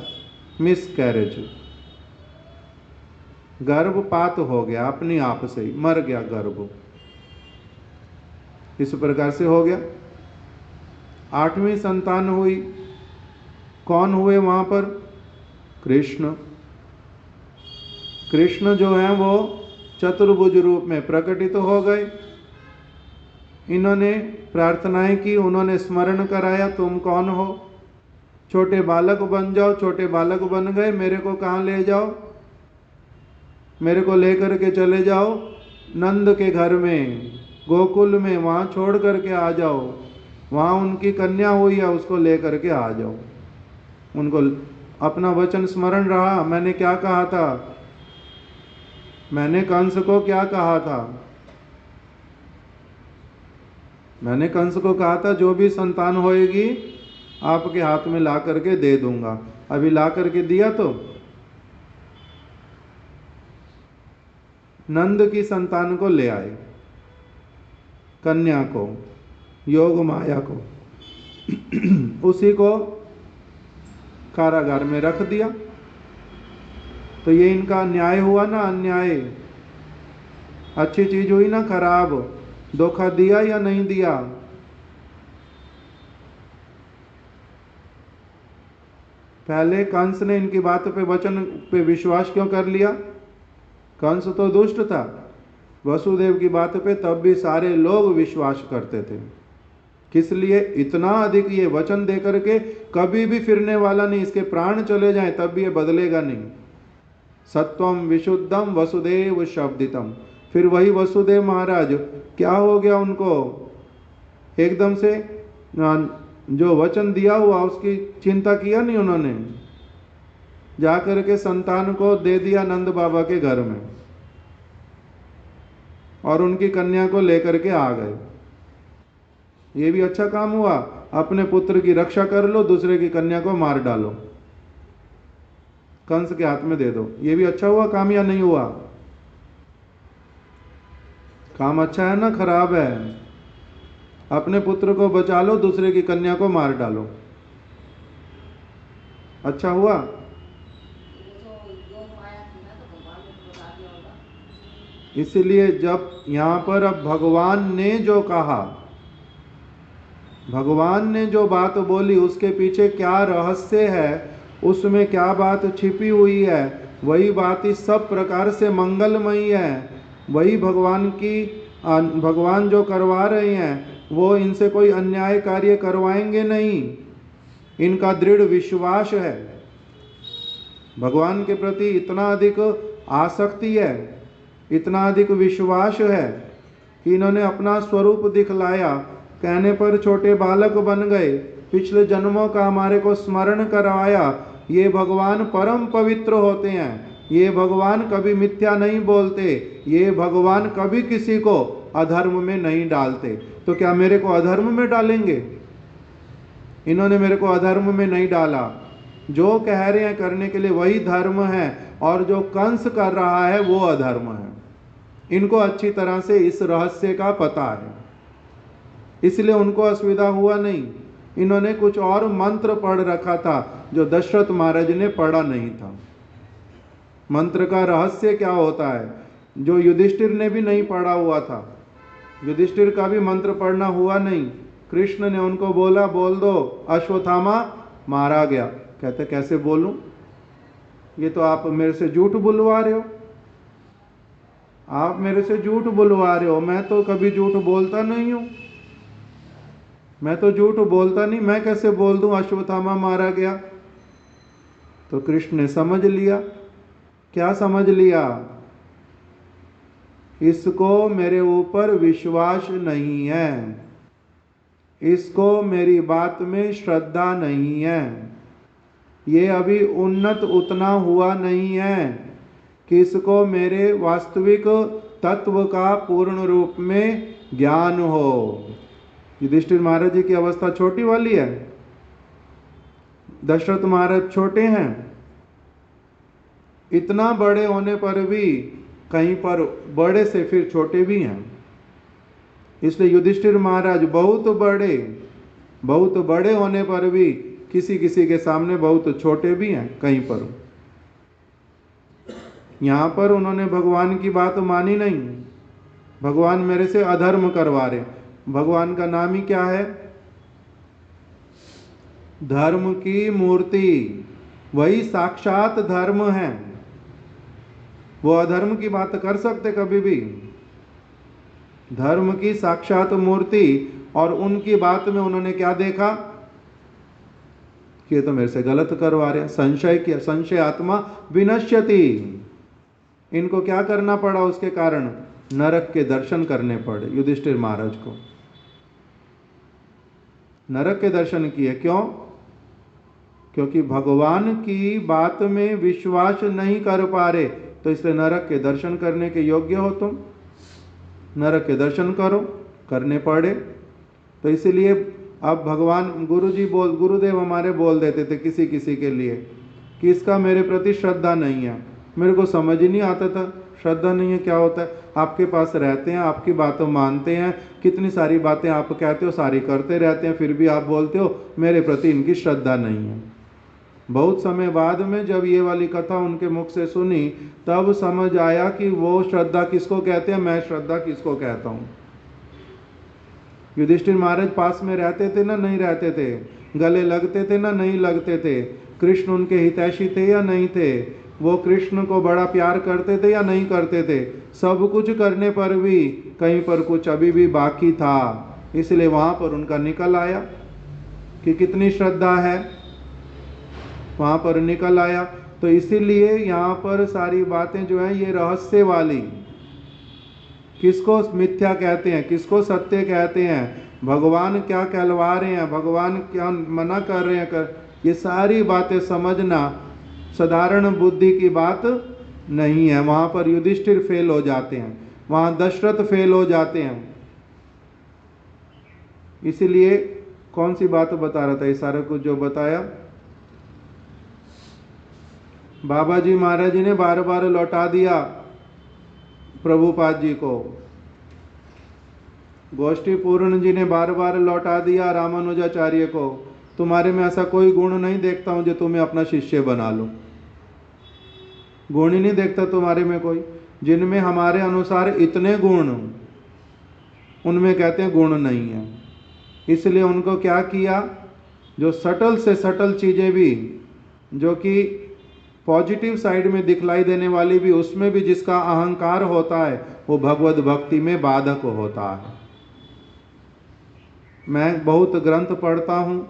मिस कैरेज, गर्भपात हो गया, अपने आप से ही मर गया गर्भ। इस प्रकार से हो गया। 8वीं संतान हुई। कौन हुए वहां पर? कृष्ण। कृष्ण जो है वो चतुर्भुज रूप में प्रकटित हो गए। इन्होंने प्रार्थनाएं की, उन्होंने स्मरण कराया, तुम कौन हो? छोटे बालक बन जाओ। छोटे बालक बन गए, मेरे को कहाँ ले जाओ? मेरे को लेकर के चले जाओ नंद के घर में, गोकुल में, वहाँ छोड़ करके आ जाओ। वहाँ उनकी कन्या हुई है, उसको लेकर के आ जाओ। उनको अपना वचन स्मरण रहा, मैंने क्या कहा था? मैंने कंस को क्या कहा था? मैंने कंस को कहा था जो भी संतान होएगी आपके हाथ में ला करके दे दूंगा। अभी ला करके दिया तो नंद की संतान को ले आए, कन्या को, योग माया को, उसी को कारागार में रख दिया। तो ये इनका न्याय हुआ ना अन्याय? अच्छी चीज हुई ना खराब? धोखा दिया या नहीं दिया? पहले कंस ने इनकी बात पे वचन पे विश्वास क्यों कर लिया? कंस तो दुष्ट था, वसुदेव की बात पे तब भी सारे लोग विश्वास करते थे। किस लिए? इतना अधिक ये वचन दे करके कभी भी फिरने वाला नहीं, इसके प्राण चले जाएं तब भी ये बदलेगा नहीं। सत्वम विशुद्धम वसुदेव शब्दितम। फिर वही वसुदेव महाराज क्या हो गया उनको? एकदम से जो वचन दिया हुआ उसकी चिंता किया नहीं उन्होंने, जाकर के संतान को दे दिया नंद बाबा के घर में और उनकी कन्या को लेकर के आ गए। ये भी अच्छा काम हुआ, अपने पुत्र की रक्षा कर लो, दूसरे की कन्या को मार डालो, कंस के हाथ में दे दो। ये भी अच्छा हुआ काम या नहीं हुआ? काम अच्छा है ना खराब है? अपने पुत्र को बचा लो, दूसरे की कन्या को मार डालो, अच्छा हुआ? इसलिए जब यहाँ पर अब भगवान ने जो कहा, भगवान ने जो बात बोली, उसके पीछे क्या रहस्य है, उसमें क्या बात छिपी हुई है, वही बात इस सब प्रकार से मंगलमयी है। वही भगवान जो करवा रहे हैं वो इनसे कोई अन्याय कार्य करवाएंगे नहीं। इनका दृढ़ विश्वास है, भगवान के प्रति इतना अधिक आसक्ति है, इतना अधिक विश्वास है कि इन्होंने अपना स्वरूप दिखलाया। कहने पर छोटे बालक बन गए, पिछले जन्मों का हमारे को स्मरण करवाया। ये भगवान परम पवित्र होते हैं, ये भगवान कभी मिथ्या नहीं बोलते, ये भगवान कभी किसी को अधर्म में नहीं डालते। तो क्या मेरे को अधर्म में डालेंगे? इन्होंने मेरे को अधर्म में नहीं डाला। जो कह रहे हैं करने के लिए वही धर्म है, और जो कंस कर रहा है वो अधर्म है। इनको अच्छी तरह से इस रहस्य का पता है, इसलिए उनको असुविधा हुआ नहीं। इन्होंने कुछ और मंत्र पढ़ रखा था जो दशरथ महाराज ने पढ़ा नहीं था। मंत्र का रहस्य क्या होता है, जो युधिष्ठिर ने भी नहीं पढ़ा हुआ था। युधिष्ठिर का भी मंत्र पढ़ना हुआ नहीं। कृष्ण ने उनको बोला, बोल दो, अश्वत्थामा मारा गया। कहते कैसे बोलूं, ये तो आप मेरे से झूठ बुलवा रहे हो, आप मेरे से झूठ बुलवा रहे हो। मैं तो कभी झूठ बोलता नहीं हूं, मैं तो झूठ बोलता नहीं, मैं कैसे बोल दूं अश्वत्थामा मारा गया? तो कृष्ण ने समझ लिया। क्या समझ लिया? इसको मेरे ऊपर विश्वास नहीं है, इसको मेरी बात में श्रद्धा नहीं है, ये अभी उन्नत उतना हुआ नहीं है कि इसको मेरे वास्तविक तत्व का पूर्ण रूप में ज्ञान हो। युधिष्ठिर महाराज जी की अवस्था छोटी वाली है, दशरथ महाराज छोटे हैं, इतना बड़े होने पर भी कहीं पर बड़े से फिर छोटे भी हैं। इसलिए युधिष्ठिर महाराज बहुत बड़े होने पर भी किसी किसी के सामने बहुत छोटे भी हैं कहीं पर। यहाँ पर उन्होंने भगवान की बात मानी नहीं, भगवान मेरे से अधर्म करवा रहे। भगवान का नाम ही क्या है? धर्म की मूर्ति, वही साक्षात धर्म है। वो अधर्म की बात कर सकते कभी भी? धर्म की साक्षात मूर्ति, और उनकी बात में उन्होंने क्या देखा कि ये तो मेरे से गलत करवा रहे हैं। संशय किया, संशय आत्मा विनश्यति। इनको क्या करना पड़ा? उसके कारण नरक के दर्शन करने पड़े युधिष्ठिर महाराज को। नरक के दर्शन किए, क्यों? क्योंकि भगवान की बात में विश्वास नहीं कर पा रहे, तो इसलिए नरक के दर्शन करने के योग्य हो तुम, नरक के दर्शन करो, करने पड़े। तो इसीलिए अब भगवान गुरुदेव हमारे बोल देते थे किसी किसी के लिए कि इसका मेरे प्रति श्रद्धा नहीं है। मेरे को समझ ही नहीं आता था श्रद्धा नहीं है क्या होता है। आपके पास रहते हैं, आपकी बातों मानते हैं, कितनी सारी बातें आप कहते हो सारी करते रहते हैं, फिर भी आप बोलते हो मेरे प्रति इनकी श्रद्धा नहीं है। बहुत समय बाद में जब ये वाली कथा उनके मुख से सुनी, तब समझ आया कि वो श्रद्धा किसको कहते हैं, मैं श्रद्धा किसको कहता हूँ। युधिष्ठिर महाराज पास में रहते थे ना नहीं रहते थे, गले लगते थे ना नहीं लगते थे, कृष्ण उनके हितैषी थे या नहीं थे, वो कृष्ण को बड़ा प्यार करते थे या नहीं करते थे। सब कुछ करने पर भी कहीं पर कुछ अभी भी बाकी था, इसलिए वहाँ पर उनका निकल आया कि कितनी श्रद्धा है, वहाँ पर निकल आया। तो इसीलिए यहाँ पर सारी बातें जो है ये रहस्य वाली, किसको मिथ्या कहते हैं, किसको सत्य कहते हैं, भगवान क्या कहलवा रहे हैं, भगवान क्या मना कर रहे हैं, ये सारी बातें समझना साधारण बुद्धि की बात नहीं है। वहाँ पर युधिष्ठिर फेल हो जाते हैं, वहाँ दशरथ फेल हो जाते हैं। इसीलिए कौन सी बात बता रहा था, ये सारा कुछ जो बताया, बाबा जी महाराज जी ने बार बार लौटा दिया प्रभुपाद जी को, गोष्ठी पूर्ण जी ने बार बार लौटा दिया रामानुजाचार्य को, तुम्हारे में ऐसा कोई गुण नहीं देखता हूं जो तुम्हें अपना शिष्य बना लो, गुण ही नहीं देखता तुम्हारे में कोई, जिनमें हमारे अनुसार इतने गुण, उनमें कहते हैं गुण नहीं है। इसलिए उनको क्या किया, जो सटल से सटल चीजें भी, जो कि पॉजिटिव साइड में दिखलाई देने वाली भी, उसमें भी जिसका अहंकार होता है वो भगवत भक्ति में बाधक होता है। मैं बहुत ग्रंथ पढ़ता हूँ,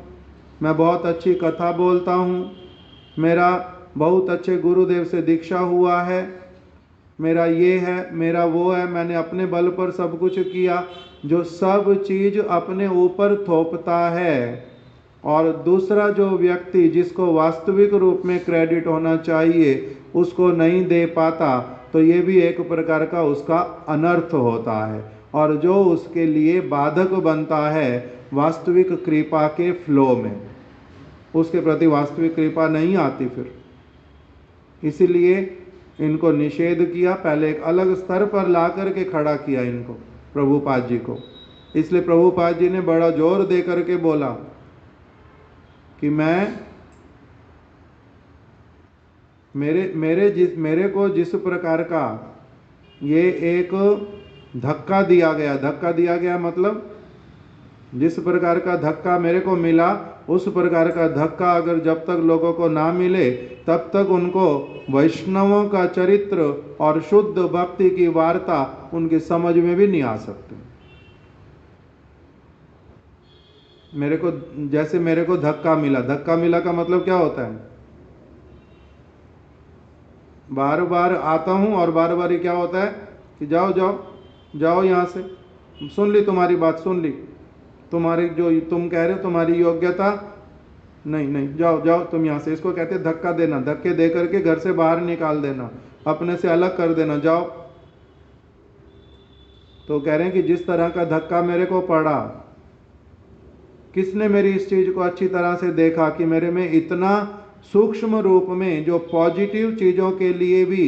मैं बहुत अच्छी कथा बोलता हूँ, मेरा बहुत अच्छे गुरुदेव से दीक्षा हुआ है, मेरा ये है, मेरा वो है, मैंने अपने बल पर सब कुछ किया, जो सब चीज अपने ऊपर थोपता है और दूसरा जो व्यक्ति जिसको वास्तविक रूप में क्रेडिट होना चाहिए उसको नहीं दे पाता, तो ये भी एक प्रकार का उसका अनर्थ होता है, और जो उसके लिए बाधक बनता है वास्तविक कृपा के फ्लो में, उसके प्रति वास्तविक कृपा नहीं आती फिर। इसीलिए इनको निषेध किया, पहले एक अलग स्तर पर ला करके खड़ा किया इनको, प्रभुपाद जी को। इसलिए प्रभुपाद जी ने बड़ा जोर दे करके बोला कि मेरे को जिस प्रकार का ये एक धक्का दिया गया मतलब जिस प्रकार का धक्का मेरे को मिला, उस प्रकार का धक्का अगर जब तक लोगों को ना मिले तब तक उनको वैष्णवों का चरित्र और शुद्ध भक्ति की वार्ता उनकी समझ में भी नहीं आ सकती। जैसे मेरे को धक्का मिला का मतलब क्या होता है, बार बार आता हूं और बार बार क्या होता है कि जाओ जाओ जाओ यहाँ से, सुन ली तुम्हारी बात, सुन ली, तुम्हारी जो तुम कह रहे हो तुम्हारी योग्यता नहीं, जाओ जाओ तुम यहाँ से। इसको कहते हैं धक्का देना, धक्के दे करके घर से बाहर निकाल देना, अपने से अलग कर देना, जाओ। तो कह रहे हैं कि जिस तरह का धक्का मेरे को पड़ा, किसने मेरी इस चीज को अच्छी तरह से देखा कि मेरे में इतना सूक्ष्म रूप में जो पॉजिटिव चीजों के लिए भी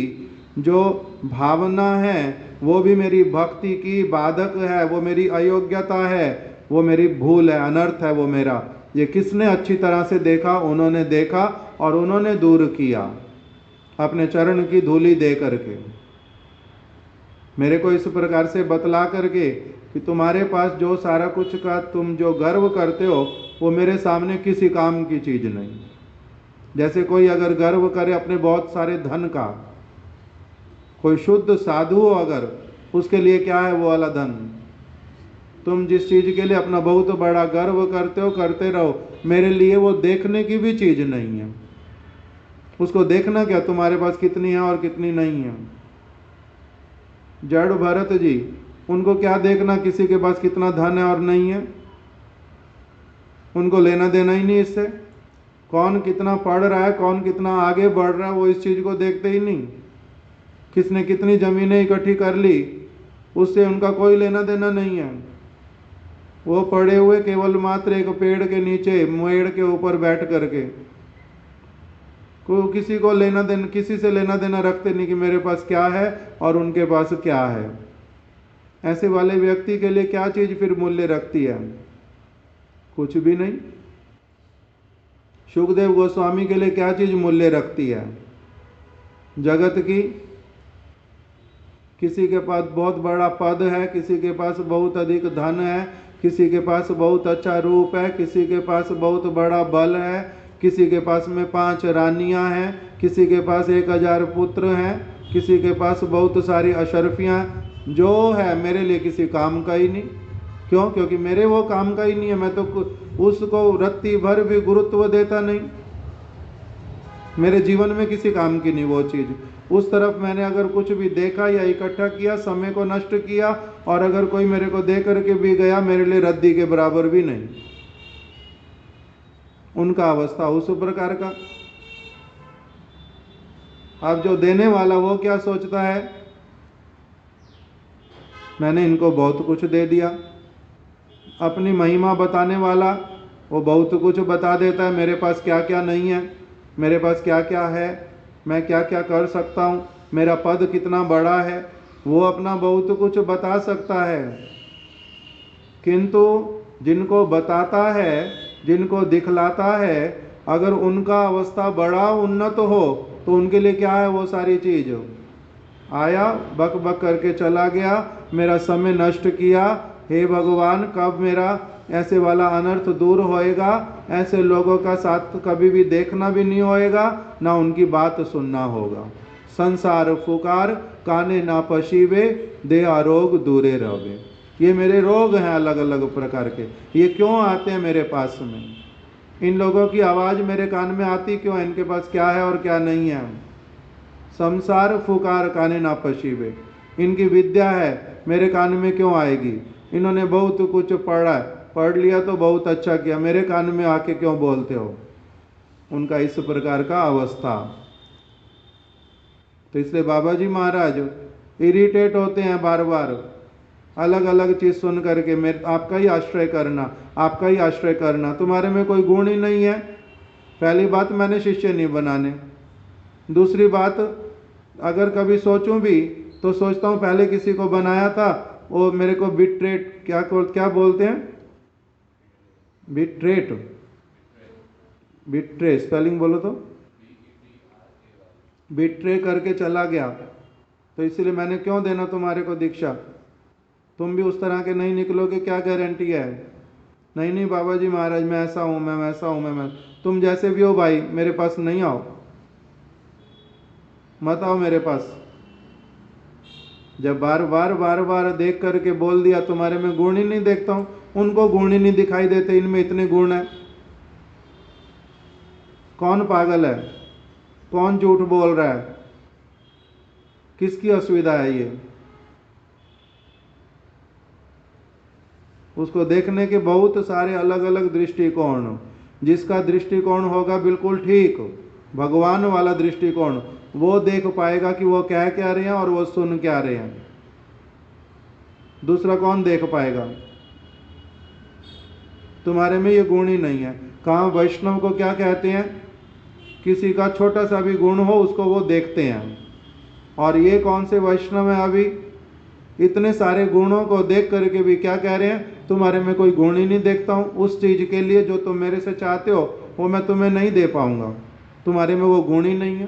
जो भावना है वो भी मेरी भक्ति की बाधक है, वो मेरी अयोग्यता है, वो मेरी भूल है, अनर्थ है वो मेरा, ये किसने अच्छी तरह से देखा, उन्होंने देखा और उन्होंने दूर किया अपने चरण की धूली दे करके, मेरे को इस प्रकार से बतला करके कि तुम्हारे पास जो सारा कुछ का तुम जो गर्व करते हो वो मेरे सामने किसी काम की चीज नहीं। जैसे कोई अगर गर्व करे अपने बहुत सारे धन का, कोई शुद्ध साधु हो अगर, उसके लिए क्या है वो वाला धन, तुम जिस चीज के लिए अपना बहुत बड़ा गर्व करते हो करते रहो, मेरे लिए वो देखने की भी चीज नहीं है। उसको देखना क्या तुम्हारे पास कितनी है और कितनी नहीं है। जड़ भरत जी, उनको क्या देखना किसी के पास कितना धन है और नहीं है, उनको लेना देना ही नहीं इससे। कौन कितना पढ़ रहा है, कौन कितना आगे बढ़ रहा है, वो इस चीज को देखते ही नहीं। किसने कितनी जमीनें इकट्ठी कर ली, उससे उनका कोई लेना देना नहीं है। वो पड़े हुए केवल मात्र एक पेड़ के नीचे मेड़ के ऊपर बैठ करके, कोई किसी को लेना देना, किसी से लेना देना रखते नहीं कि मेरे पास क्या है और उनके पास क्या है। ऐसे वाले व्यक्ति के लिए क्या चीज फिर मूल्य रखती है, कुछ भी नहीं। सुखदेव गोस्वामी के लिए क्या चीज मूल्य रखती है जगत की। किसी के पास बहुत बड़ा पद है, किसी के पास बहुत अधिक धन है, किसी के पास बहुत अच्छा रूप है, किसी के पास बहुत बड़ा बल है, किसी के पास में 5 रानियां हैं, किसी के पास 1000 पुत्र हैं, किसी के पास बहुत सारी अशरफियां। जो है मेरे लिए किसी काम का ही नहीं। क्यों? क्योंकि मेरे वो काम का ही नहीं है। मैं तो उसको रत्ती भर भी गुरुत्व देता नहीं। मेरे जीवन में किसी काम की नहीं वो चीज़। उस तरफ मैंने अगर कुछ भी देखा या इकट्ठा किया, समय को नष्ट किया, और अगर कोई मेरे को दे करके भी गया, मेरे लिए रद्दी के बराबर भी नहीं। उनका अवस्था उस प्रकार का। अब जो देने वाला वो क्या सोचता है, मैंने इनको बहुत कुछ दे दिया। अपनी महिमा बताने वाला वो बहुत कुछ बता देता है, मेरे पास क्या क्या नहीं है, मेरे पास क्या क्या है, मैं क्या क्या कर सकता हूँ, मेरा पद कितना बड़ा है, वो अपना बहुत कुछ बता सकता है। किंतु जिनको बताता है, जिनको दिखलाता है, अगर उनका अवस्था बड़ा उन्नत हो तो उनके लिए क्या है वो सारी चीज। आया, बक बक करके चला गया, मेरा समय नष्ट किया। हे भगवान, कब मेरा ऐसे वाला अनर्थ दूर होएगा? ऐसे लोगों का साथ कभी भी देखना भी नहीं होएगा, ना उनकी बात सुनना होगा। संसार फुकार काने ना पशीवे, दे आरोग दूरे रहे। ये मेरे रोग हैं अलग अलग प्रकार के। ये क्यों आते हैं मेरे पास में? इन लोगों की आवाज़ मेरे कान में आती क्यों है? इनके पास क्या है और क्या नहीं है? संसार फुकार काने ना पशीवे। इनकी विद्या है, मेरे कान में क्यों आएगी? इन्होंने बहुत कुछ पढ़ा, पढ़ लिया तो बहुत अच्छा किया, मेरे कान में आके क्यों बोलते हो? उनका इस प्रकार का अवस्था। तो इसलिए बाबा जी महाराज इरिटेट होते हैं बार बार, अलग अलग चीज सुन करके। मेरे आपका ही आश्रय करना, आपका ही आश्रय करना, तुम्हारे में कोई गुण ही नहीं है। पहली बात, मैंने शिष्य नहीं बनाने। दूसरी बात, अगर कभी सोचूं भी तो सोचता हूँ पहले किसी को बनाया था, वो मेरे को बिट्रेट, क्या बोलते हैं? बिट्रेट, बिट्रे स्पेलिंग बोलो तो, बिट्रे करके चला गया। तो इसलिए मैंने क्यों देना तुम्हारे को दीक्षा? तुम भी उस तरह के नहीं निकलोगे, क्या गारंटी है? नहीं नहीं बाबा जी महाराज, मैं ऐसा हूँ, मैं वैसा हूँ, मैं तुम जैसे भी हो भाई, मेरे पास नहीं आओ, मत आओ मेरे पास। जब बार बार बार बार देख करके बोल दिया, तुम्हारे में गुण ही नहीं देखता हूँ, उनको गुण ही नहीं दिखाई देते, इनमें इतने गुण है। कौन पागल है? कौन झूठ बोल रहा है? किसकी असुविधा है ये? उसको देखने के बहुत सारे अलग अलग दृष्टिकोण। जिसका दृष्टिकोण होगा बिल्कुल ठीक, भगवान वाला दृष्टिकोण, वो देख पाएगा कि वो कह क्या रहे हैं और वो सुन क्या रहे हैं। दूसरा कौन देख पाएगा? तुम्हारे में ये गुण ही नहीं है। कहाँ वैष्णव को क्या कहते हैं? किसी का छोटा सा भी गुण हो उसको वो देखते हैं। और ये कौन से वैष्णव है अभी? इतने सारे गुणों को देख करके भी क्या कह रहे हैं? तुम्हारे में कोई गुण ही नहीं देखता हूँ। उस चीज के लिए जो तुम मेरे से चाहते हो वो मैं तुम्हें नहीं दे पाऊंगा, तुम्हारे में वो गुण ही नहीं है।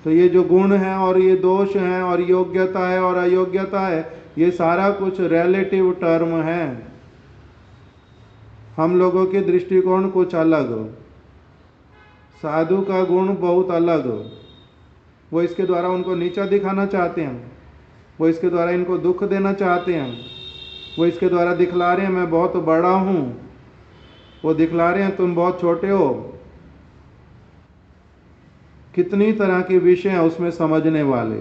तो ये जो गुण है और ये दोष है और योग्यता है और अयोग्यता है, ये सारा कुछ रिलेटिव टर्म है। हम लोगों के दृष्टिकोण कुछ अलग, साधु का गुण बहुत अलग। वो इसके द्वारा उनको नीचा दिखाना चाहते हैं, वो इसके द्वारा इनको दुख देना चाहते हैं, वो इसके द्वारा दिखला रहे हैं मैं बहुत बड़ा हूँ, वो दिखला रहे हैं तुम बहुत छोटे हो। कितनी तरह के विषय हैं उसमें समझने वाले।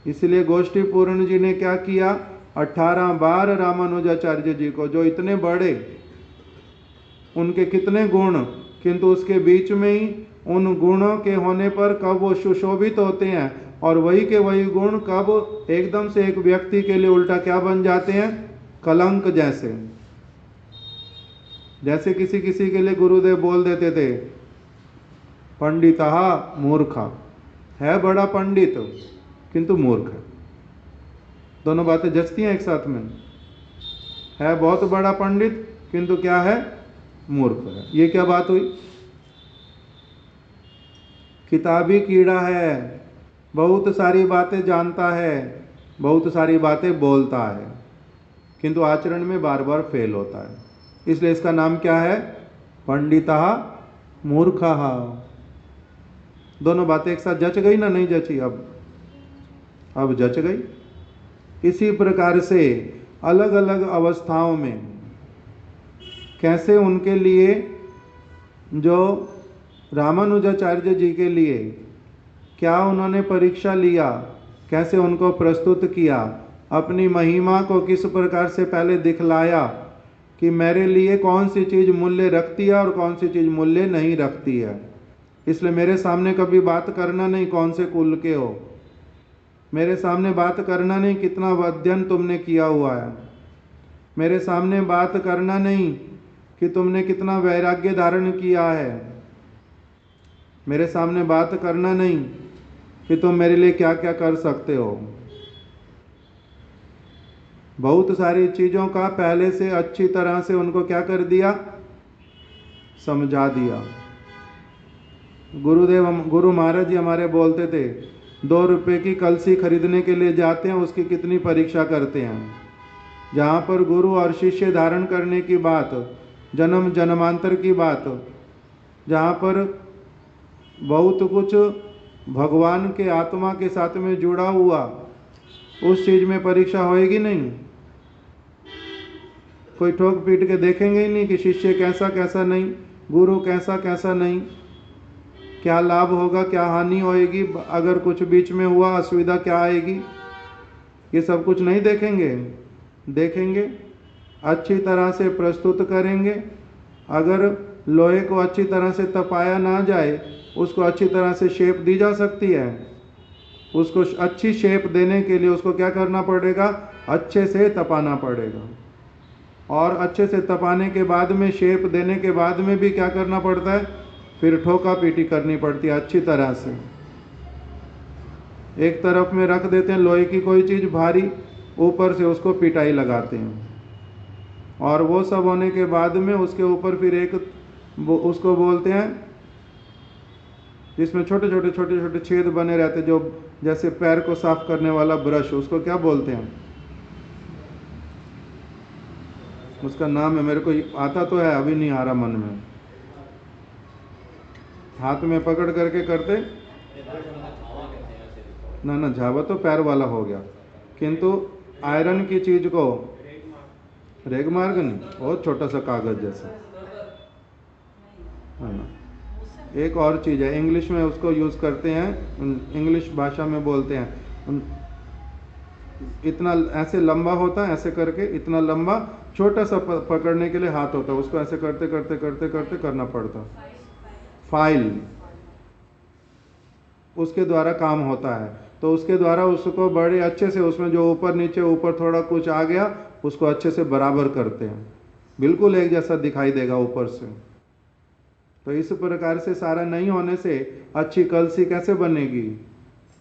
इसलिए गोष्ठी पूर्ण जी ने क्या किया? 18 बार रामानुजाचार्य जी को, जो इतने बड़े, उनके कितने गुण, किंतु उसके बीच में ही उन गुणों के होने पर कब वो सुशोभित होते हैं और वही के वही गुण कब एकदम से एक व्यक्ति के लिए उल्टा क्या बन जाते हैं? कलंक जैसे। जैसे किसी किसी के लिए गुरुदेव बोल देते थे पंडितः मूर्खा, है बड़ा पंडित किंतु मूर्ख है। दोनों बातें जचती हैं एक साथ में। है बहुत बड़ा पंडित किंतु क्या है? मूर्ख है। ये क्या बात हुई? किताबी कीड़ा है, बहुत सारी बातें जानता है, बहुत सारी बातें बोलता है, किंतु आचरण में बार बार फेल होता है। इसलिए इसका नाम क्या है? पंडितः मूर्खः। दोनों बातें एक साथ जच गई ना? नहीं जची? अब जच गई। इसी प्रकार से अलग अलग अवस्थाओं में कैसे उनके लिए, जो रामानुजाचार्य जी के लिए क्या उन्होंने परीक्षा लिया, कैसे उनको प्रस्तुत किया, अपनी महिमा को किस प्रकार से पहले दिखलाया कि मेरे लिए कौन सी चीज़ मूल्य रखती है और कौन सी चीज़ मूल्य नहीं रखती है। इसलिए मेरे सामने कभी बात करना नहीं कौन से कुल के हो, मेरे सामने बात करना नहीं कितना अध्ययन तुमने किया हुआ है, मेरे सामने बात करना नहीं कि तुमने कितना वैराग्य धारण किया है, मेरे सामने बात करना नहीं कि तुम मेरे लिए क्या क्या कर सकते हो। बहुत सारी चीज़ों का पहले से अच्छी तरह से उनको क्या कर दिया? समझा दिया। गुरु महाराज जी हमारे बोलते थे, 2 रुपये की कलसी खरीदने के लिए जाते हैं, उसकी कितनी परीक्षा करते हैं। जहाँ पर गुरु और शिष्य धारण करने की बात, जन्म जन्मांतर की बात, जहाँ पर बहुत कुछ भगवान के आत्मा के साथ में जुड़ा हुआ, उस चीज़ में परीक्षा होएगी नहीं। कोई ठोक पीट के देखेंगे ही नहीं कि शिष्य कैसा कैसा नहीं, गुरु कैसा कैसा नहीं, क्या लाभ होगा, क्या हानि होएगी, अगर कुछ बीच में हुआ असुविधा क्या आएगी, ये सब कुछ नहीं देखेंगे। देखेंगे, अच्छी तरह से प्रस्तुत करेंगे। अगर लोहे को अच्छी तरह से तपाया ना जाए, उसको अच्छी तरह से शेप दी जा सकती है। उसको अच्छी शेप देने के लिए उसको क्या करना पड़ेगा? अच्छे से तपाना पड़ेगा। और अच्छे से तपाने के बाद में, शेप देने के बाद में भी क्या करना पड़ता है? फिर ठोका पीटी करनी पड़ती है अच्छी तरह से। एक तरफ में रख देते हैं लोहे की कोई चीज़ भारी, ऊपर से उसको पिटाई लगाते हैं, और वो सब होने के बाद में उसके ऊपर फिर एक उसको बोलते हैं, जिसमें छोटे छोटे छेद बने रहते, जो जैसे पैर को साफ करने वाला ब्रश, उसको क्या बोलते हैं? उसका नाम है, मेरे को आता तो है, अभी नहीं आ रहा मन में। हाथ में पकड़ करके करते ना, झावा तो पैर वाला हो गया, किंतु आयरन की चीज को रेग मार्ग नहीं, बहुत छोटा सा कागज जैसा है ना। एक और चीज है, इंग्लिश में उसको यूज करते हैं, इंग्लिश भाषा में बोलते हैं, इतना ऐसे लंबा होता है, ऐसे करके इतना लंबा, छोटा सा पकड़ने के लिए हाथ होता है, उसको ऐसे करते करते करते करते करना पड़ता। फाइल, उसके द्वारा काम होता है। तो उसके द्वारा उसको बड़े अच्छे से, उसमें जो ऊपर नीचे ऊपर थोड़ा कुछ आ गया, उसको अच्छे से बराबर करते हैं, बिल्कुल एक जैसा दिखाई देगा ऊपर से। तो इस प्रकार से सारा नहीं होने से अच्छी कलसी कैसे बनेगी,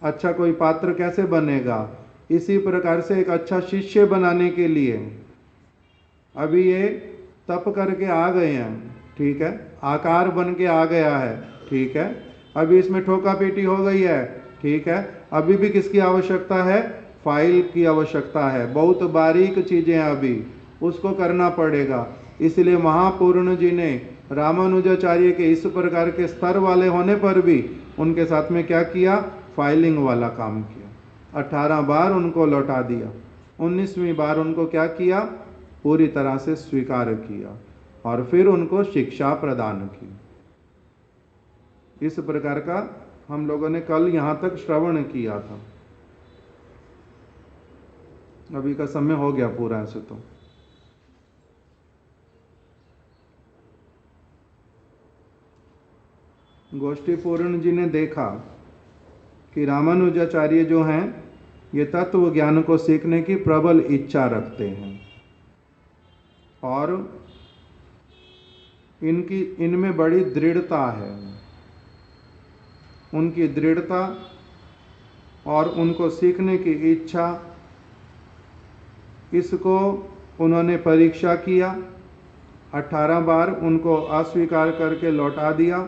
अच्छा कोई पात्र कैसे बनेगा। इसी प्रकार से एक अच्छा शिष्य बनाने के लिए अभी ये तप करके आ गए हैं, ठीक है, आकार बन के आ गया है, ठीक है, अभी इसमें ठोका पीटी हो गई है, ठीक है, अभी भी किसकी आवश्यकता है? फाइल की आवश्यकता है, बहुत बारीक चीज़ें अभी उसको करना पड़ेगा। इसलिए महापूर्ण जी ने रामानुजाचार्य के इस प्रकार के स्तर वाले होने पर भी उनके साथ में क्या किया? फाइलिंग वाला काम किया। 18 बार उनको लौटा दिया, 19वीं बार उनको क्या किया? पूरी तरह से स्वीकार किया, और फिर उनको शिक्षा प्रदान की। इस प्रकार का हम लोगों ने कल यहाँ तक श्रवण किया था। अभी का समय हो गया पूरा ऐसे तो। गोष्ठी पूर्ण जी ने देखा कि रामानुजाचार्य जो हैं ये तत्व ज्ञान को सीखने की प्रबल इच्छा रखते हैं, और इनमें बड़ी दृढ़ता है। उनकी दृढ़ता और उनको सीखने की इच्छा, इसको उन्होंने परीक्षा किया, 18 बार उनको अस्वीकार करके लौटा दिया।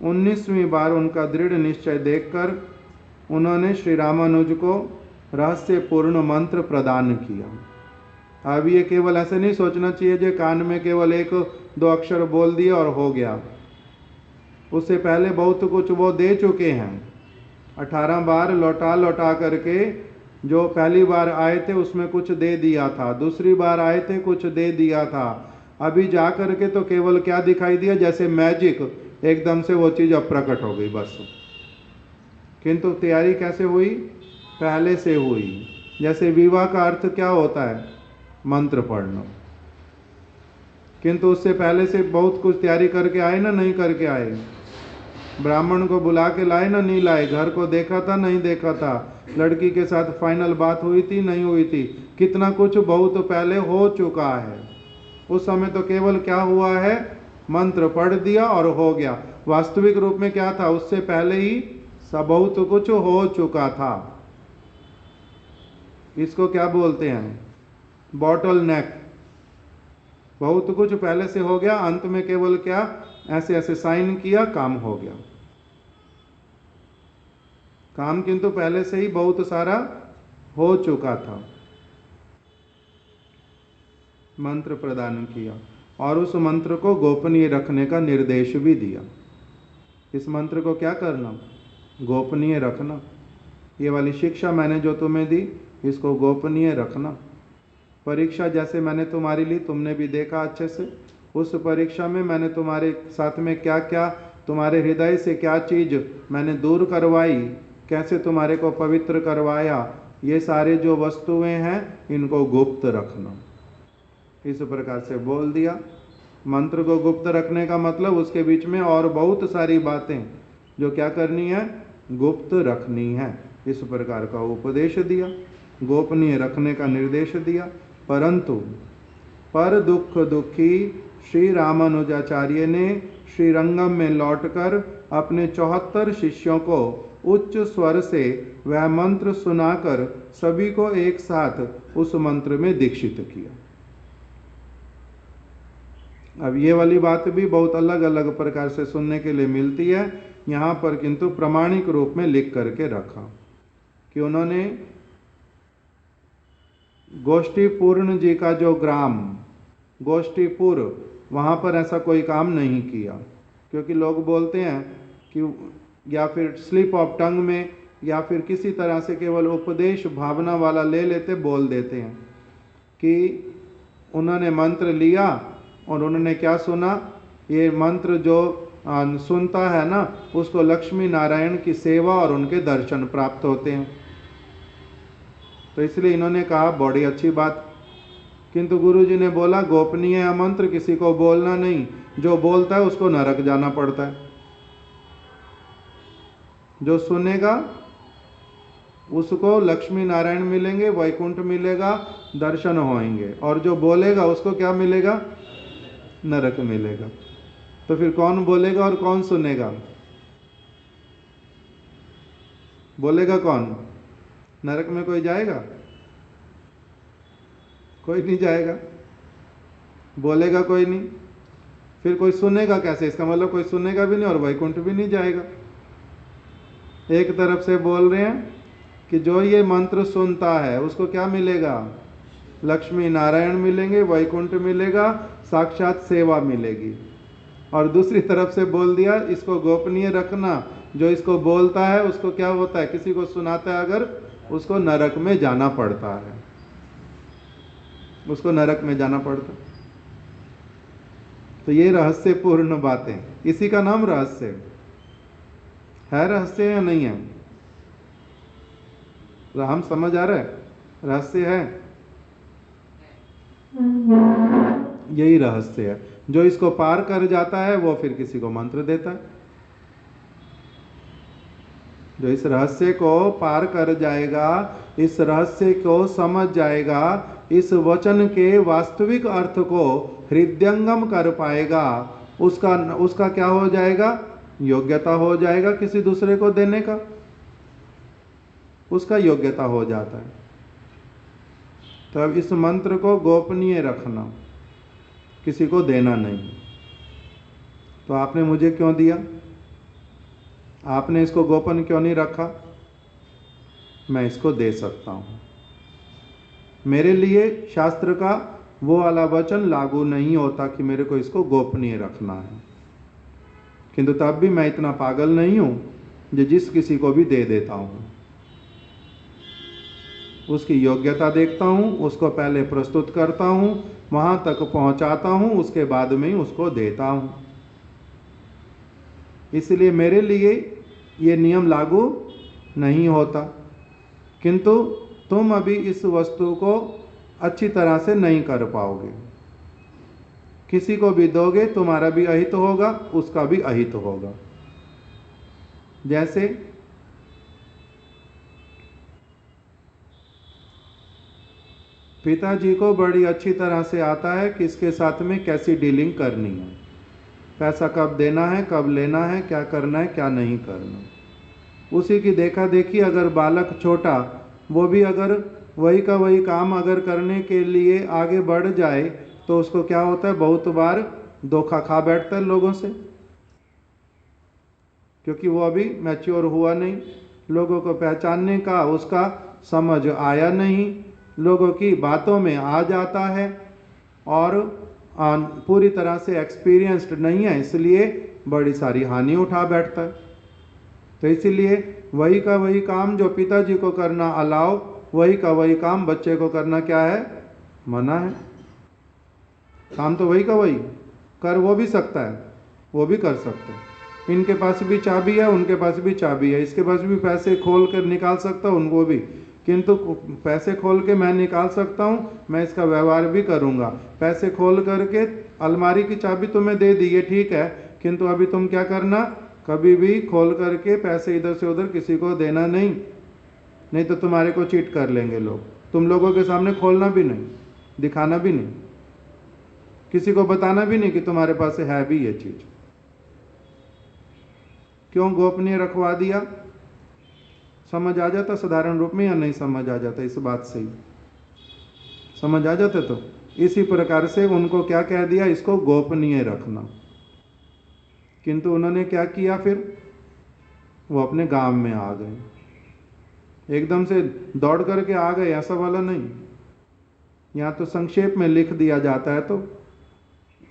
19वीं बार उनका दृढ़ निश्चय देखकर उन्होंने श्री रामानुज को रहस्यपूर्ण मंत्र प्रदान किया। अब ये केवल ऐसे नहीं सोचना चाहिए जो कान में केवल एक दो अक्षर बोल दिए और हो गया। उससे पहले बहुत कुछ वो दे चुके हैं। 18 बार लौटा लौटा करके, जो पहली बार आए थे उसमें कुछ दे दिया था, दूसरी बार आए थे कुछ दे दिया था, अभी जा करके तो केवल क्या दिखाई दिया, जैसे मैजिक, एकदम से वो चीज़ अब प्रकट हो गई बस। किंतु तैयारी कैसे हुई? पहले से हुई। जैसे विवाह का अर्थ क्या होता है? मंत्र पढ़ना। किंतु उससे पहले से बहुत कुछ तैयारी करके आए ना, नहीं करके आए? ब्राह्मण को बुला के लाए ना, नहीं लाए? घर को देखा था, नहीं देखा था? लड़की के साथ फाइनल बात हुई थी, नहीं हुई थी? कितना कुछ बहुत पहले हो चुका है। उस समय तो केवल क्या हुआ है? मंत्र पढ़ दिया और हो गया। वास्तविक रूप में क्या था? उससे पहले ही सब बहुत कुछ हो चुका था। इसको क्या बोलते हैं? बॉटल नेक। बहुत कुछ पहले से हो गया, अंत में केवल क्या, ऐसे ऐसे साइन किया, काम हो गया। काम किंतु पहले से ही बहुत सारा हो चुका था। मंत्र प्रदान किया और उस मंत्र को गोपनीय रखने का निर्देश भी दिया। इस मंत्र को क्या करना? गोपनीय रखना। ये वाली शिक्षा मैंने जो तुम्हें दी, इसको गोपनीय रखना। परीक्षा जैसे मैंने तुम्हारी ली, तुमने भी देखा अच्छे से। उस परीक्षा में मैंने तुम्हारे साथ में क्या क्या, तुम्हारे हृदय से क्या चीज़ मैंने दूर करवाई, कैसे तुम्हारे को पवित्र करवाया, ये सारे जो वस्तुएं हैं इनको गुप्त रखना। इस प्रकार से बोल दिया। मंत्र को गुप्त रखने का मतलब उसके बीच में और बहुत सारी बातें जो क्या करनी है, गुप्त रखनी है। इस प्रकार का उपदेश दिया, गोपनीय रखने का निर्देश दिया। परंतु पर दुख दुखी श्री रामानुजाचार्य ने श्रीरंगम में लौटकर अपने 74 शिष्यों को उच्च स्वर से वह मंत्र सुनाकर सभी को एक साथ उस मंत्र में दीक्षित किया। अब ये वाली बात भी बहुत अलग अलग प्रकार से सुनने के लिए मिलती है, यहाँ पर किंतु प्रमाणिक रूप में लिख करके रखा कि उन्होंने गोष्ठीपूर्ण जी का जो ग्राम गोष्ठीपुर, वहाँ पर ऐसा कोई काम नहीं किया। क्योंकि लोग बोलते हैं कि या फिर स्लिप ऑफ टंग में या फिर किसी तरह से केवल उपदेश भावना वाला ले लेते, बोल देते हैं कि उन्होंने मंत्र लिया और उन्होंने क्या सुना, ये मंत्र जो सुनता है ना, उसको लक्ष्मी नारायण की सेवा और उनके दर्शन प्राप्त होते हैं। तो इसलिए इन्होंने कहा बड़ी अच्छी बात। किंतु गुरुजी ने बोला गोपनीय है मंत्र, किसी को बोलना नहीं, जो बोलता है उसको नरक जाना पड़ता है। जो सुनेगा उसको लक्ष्मी नारायण मिलेंगे, वैकुंठ मिलेगा, दर्शन होंगे, और जो बोलेगा उसको क्या मिलेगा? नरक मिलेगा। तो फिर कौन बोलेगा और कौन सुनेगा? बोलेगा कौन? नरक में कोई जाएगा? कोई नहीं जाएगा। बोलेगा कोई नहीं, फिर कोई सुनेगा कैसे? इसका मतलब कोई सुनेगा भी नहीं और वैकुंठ भी नहीं जाएगा। एक तरफ से बोल रहे हैं कि जो ये मंत्र सुनता है उसको क्या मिलेगा? लक्ष्मी नारायण मिलेंगे, वैकुंठ मिलेगा, साक्षात सेवा मिलेगी। और दूसरी तरफ से बोल दिया इसको गोपनीय रखना, जो इसको बोलता है उसको क्या होता है, किसी को सुनाता है अगर, उसको नरक में जाना पड़ता है, उसको नरक में जाना पड़ता। तो ये रहस्यपूर्ण बातें, इसी का नाम रहस्य है। रहस्य या नहीं है? हम समझ आ रहा है? रहस्य है, यही रहस्य है। जो इसको पार कर जाता है वो फिर किसी को मंत्र देता है। जो इस रहस्य को पार कर जाएगा, इस रहस्य को समझ जाएगा, इस वचन के वास्तविक अर्थ को हृदयंगम कर पाएगा, उसका क्या हो जाएगा? योग्यता हो जाएगा किसी दूसरे को देने का, उसका योग्यता हो जाता है। तो अब इस मंत्र को गोपनीय रखना, किसी को देना नहीं। तो आपने मुझे क्यों दिया? आपने इसको गोपन क्यों नहीं रखा? मैं इसको दे सकता हूँ। मेरे लिए शास्त्र का वो वाला वचन लागू नहीं होता कि मेरे को इसको गोपनीय रखना है, किंतु तब भी मैं इतना पागल नहीं हूं जो जिस किसी को भी दे देता हूं। उसकी योग्यता देखता हूं, उसको पहले प्रस्तुत करता हूं, वहां तक पहुंचाता हूं, उसके बाद में ही उसको देता हूं। इसलिए मेरे लिए ये नियम लागू नहीं होता। किंतु तुम अभी इस वस्तु को अच्छी तरह से नहीं कर पाओगे। किसी को भी दोगे तुम्हारा भी अहित होगा, उसका भी अहित होगा। जैसे पिताजी को बड़ी अच्छी तरह से आता है किसके साथ में कैसी डीलिंग करनी है, पैसा कब देना है, कब लेना है, क्या करना है, क्या नहीं करना। उसी की देखा देखी अगर बालक छोटा वो भी अगर वही का वही काम अगर करने के लिए आगे बढ़ जाए तो उसको क्या होता है, बहुत बार धोखा खा बैठता है लोगों से, क्योंकि वो अभी मैच्योर हुआ नहीं, लोगों को पहचानने का उसका समझ आया नहीं, लोगों की बातों में आ जाता है और पूरी तरह से एक्सपीरियंस्ड नहीं है, इसलिए बड़ी सारी हानि उठा बैठता है। तो इसीलिए वही का वही काम जो पिताजी को करना अलाउ, वही का वही काम बच्चे को करना क्या है, मना है। काम तो वही का वही कर वो भी सकता है, वो भी कर सकते हैं। इनके पास भी चाबी है, उनके पास भी चाबी है, इसके पास भी पैसे खोल कर निकाल सकता हूँ, उनको भी, किंतु पैसे खोल के मैं निकाल सकता हूँ, मैं इसका व्यवहार भी करूँगा। पैसे खोल करके अलमारी की चाबी तुम्हें दे दी, ये ठीक है, किंतु अभी तुम क्या करना, कभी भी खोल करके पैसे इधर से उधर किसी को देना नहीं, नहीं तो तुम्हारे को चीट कर लेंगे लोग। तुम लोगों के सामने खोलना भी नहीं, दिखाना भी नहीं, किसी को बताना भी नहीं कि तुम्हारे पास है भी ये चीज। क्यों गोपनीय रखवा दिया? समझ आ जाता साधारण रूप में या नहीं समझ आ जाता? इस बात से ही समझ आ जाता। तो इसी प्रकार से उनको क्या कह दिया, इसको गोपनीय रखना। किंतु उन्होंने क्या किया, फिर वो अपने गांव में आ गए, एकदम से दौड़ करके आ गए ऐसा वाला नहीं। यहाँ तो संक्षेप में लिख दिया जाता है। तो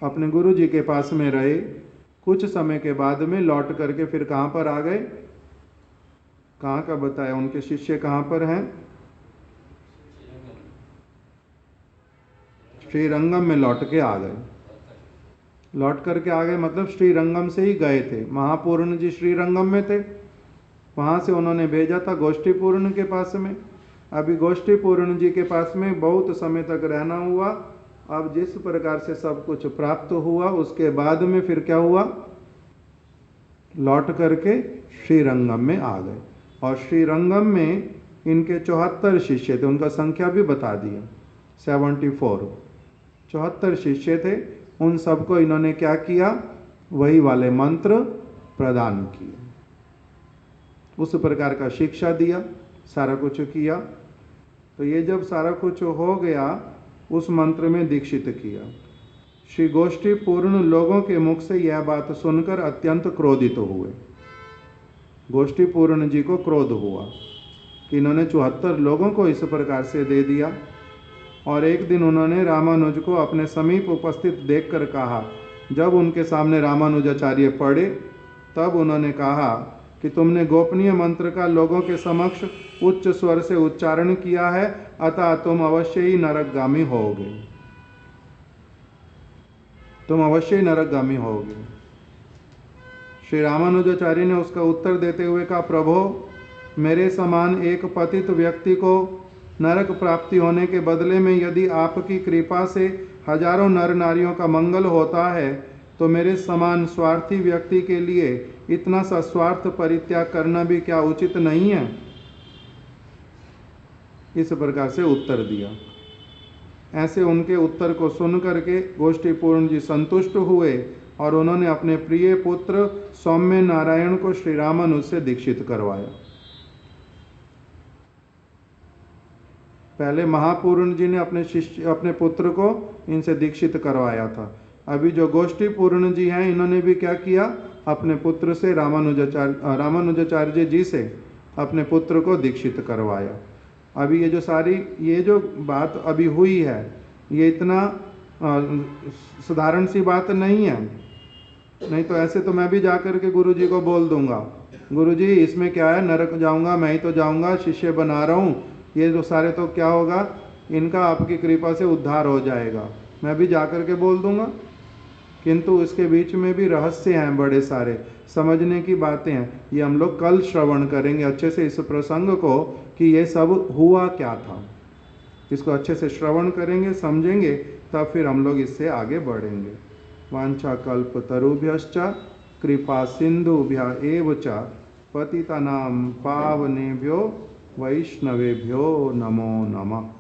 अपने गुरु जी के पास में रहे, कुछ समय के बाद में लौट करके फिर कहाँ पर आ गए, कहाँ का बताया, उनके शिष्य कहाँ पर हैं, श्रीरंगम में लौट के आ गए। लौट करके आ गए मतलब श्रीरंगम से ही गए थे, महापूर्ण जी श्रीरंगम में थे, वहाँ से उन्होंने भेजा था गोष्ठीपूर्ण के पास में। अभी गोष्ठीपूर्ण जी के पास में बहुत समय तक रहना हुआ। अब जिस प्रकार से सब कुछ प्राप्त हुआ उसके बाद में फिर क्या हुआ, लौट करके श्रीरंगम में आ गए। और श्रीरंगम में इनके 74 शिष्य थे, उनका संख्या भी बता दिया 74, 74 शिष्य थे। उन सबको इन्होंने क्या किया, वही वाले मंत्र प्रदान किए, उस प्रकार का शिक्षा दिया, सारा कुछ किया। तो ये जब सारा कुछ हो गया, उस मंत्र में दीक्षित किया। श्री गोष्ठी पूर्ण लोगों के मुख से यह बात सुनकर अत्यंत क्रोधित हुए। गोष्ठी पूर्ण जी को क्रोध हुआ कि इन्होंने 74 लोगों को इस प्रकार से दे दिया। और एक दिन उन्होंने रामानुज को अपने समीप उपस्थित देखकर कहा, जब उनके सामने रामानुजाचार्य पड़े तब उन्होंने कहा कि तुमने गोपनीय मंत्र का लोगों के समक्ष उच्च स्वर से उच्चारण किया है, अतः तुम अवश्य ही नरकगामी होगे, तुम अवश्य ही नरकगामी होगे। श्री रामानुजाचार्य ने उसका उत्तर देते हुए कहा, प्रभो, मेरे समान एक पतित व्यक्ति को नरक प्राप्ति होने के बदले में यदि आपकी कृपा से हजारों नर नारियों का मंगल होता है, तो मेरे समान स्वार्थी व्यक्ति के लिए इतना सा स्वार्थ परित्याग करना भी क्या उचित नहीं है? इस प्रकार से उत्तर दिया। ऐसे उनके उत्तर को सुन करके गोष्ठीपूर्ण जी संतुष्ट हुए और उन्होंने अपने प्रिय पुत्र सौम्य नारायण को श्री रामानुज से दीक्षित करवाया। पहले महापूर्ण जी ने अपने पुत्र को इनसे दीक्षित करवाया था। अभी जो गोष्ठीपूर्ण जी हैं, इन्होंने भी क्या किया, अपने पुत्र से रामानुजाचार्य जी से अपने पुत्र को दीक्षित करवाया। अभी ये जो बात अभी हुई है, ये इतना साधारण सी बात नहीं है। नहीं तो ऐसे तो मैं भी जा कर के गुरु जी को बोल दूंगा, गुरु जी इसमें क्या है, नरक जाऊंगा, मैं ही तो जाऊंगा, शिष्य बना रहा हूँ, ये जो सारे तो क्या होगा, इनका आपकी कृपा से उद्धार हो जाएगा, मैं भी जा कर के बोल दूंगा। किंतु इसके बीच में भी रहस्य हैं बड़े सारे, समझने की बातें हैं। ये हम लोग कल श्रवण करेंगे अच्छे से इस प्रसंग को, कि ये सब हुआ क्या था। इसको अच्छे से श्रवण करेंगे, समझेंगे, तब फिर हम लोग इससे आगे बढ़ेंगे। वांछा कल्प तरुभ्यश्च कृपा सिंधुभ्य एव च पतितानां पावनेभ्यो वैष्णवेभ्यो नमो नमः।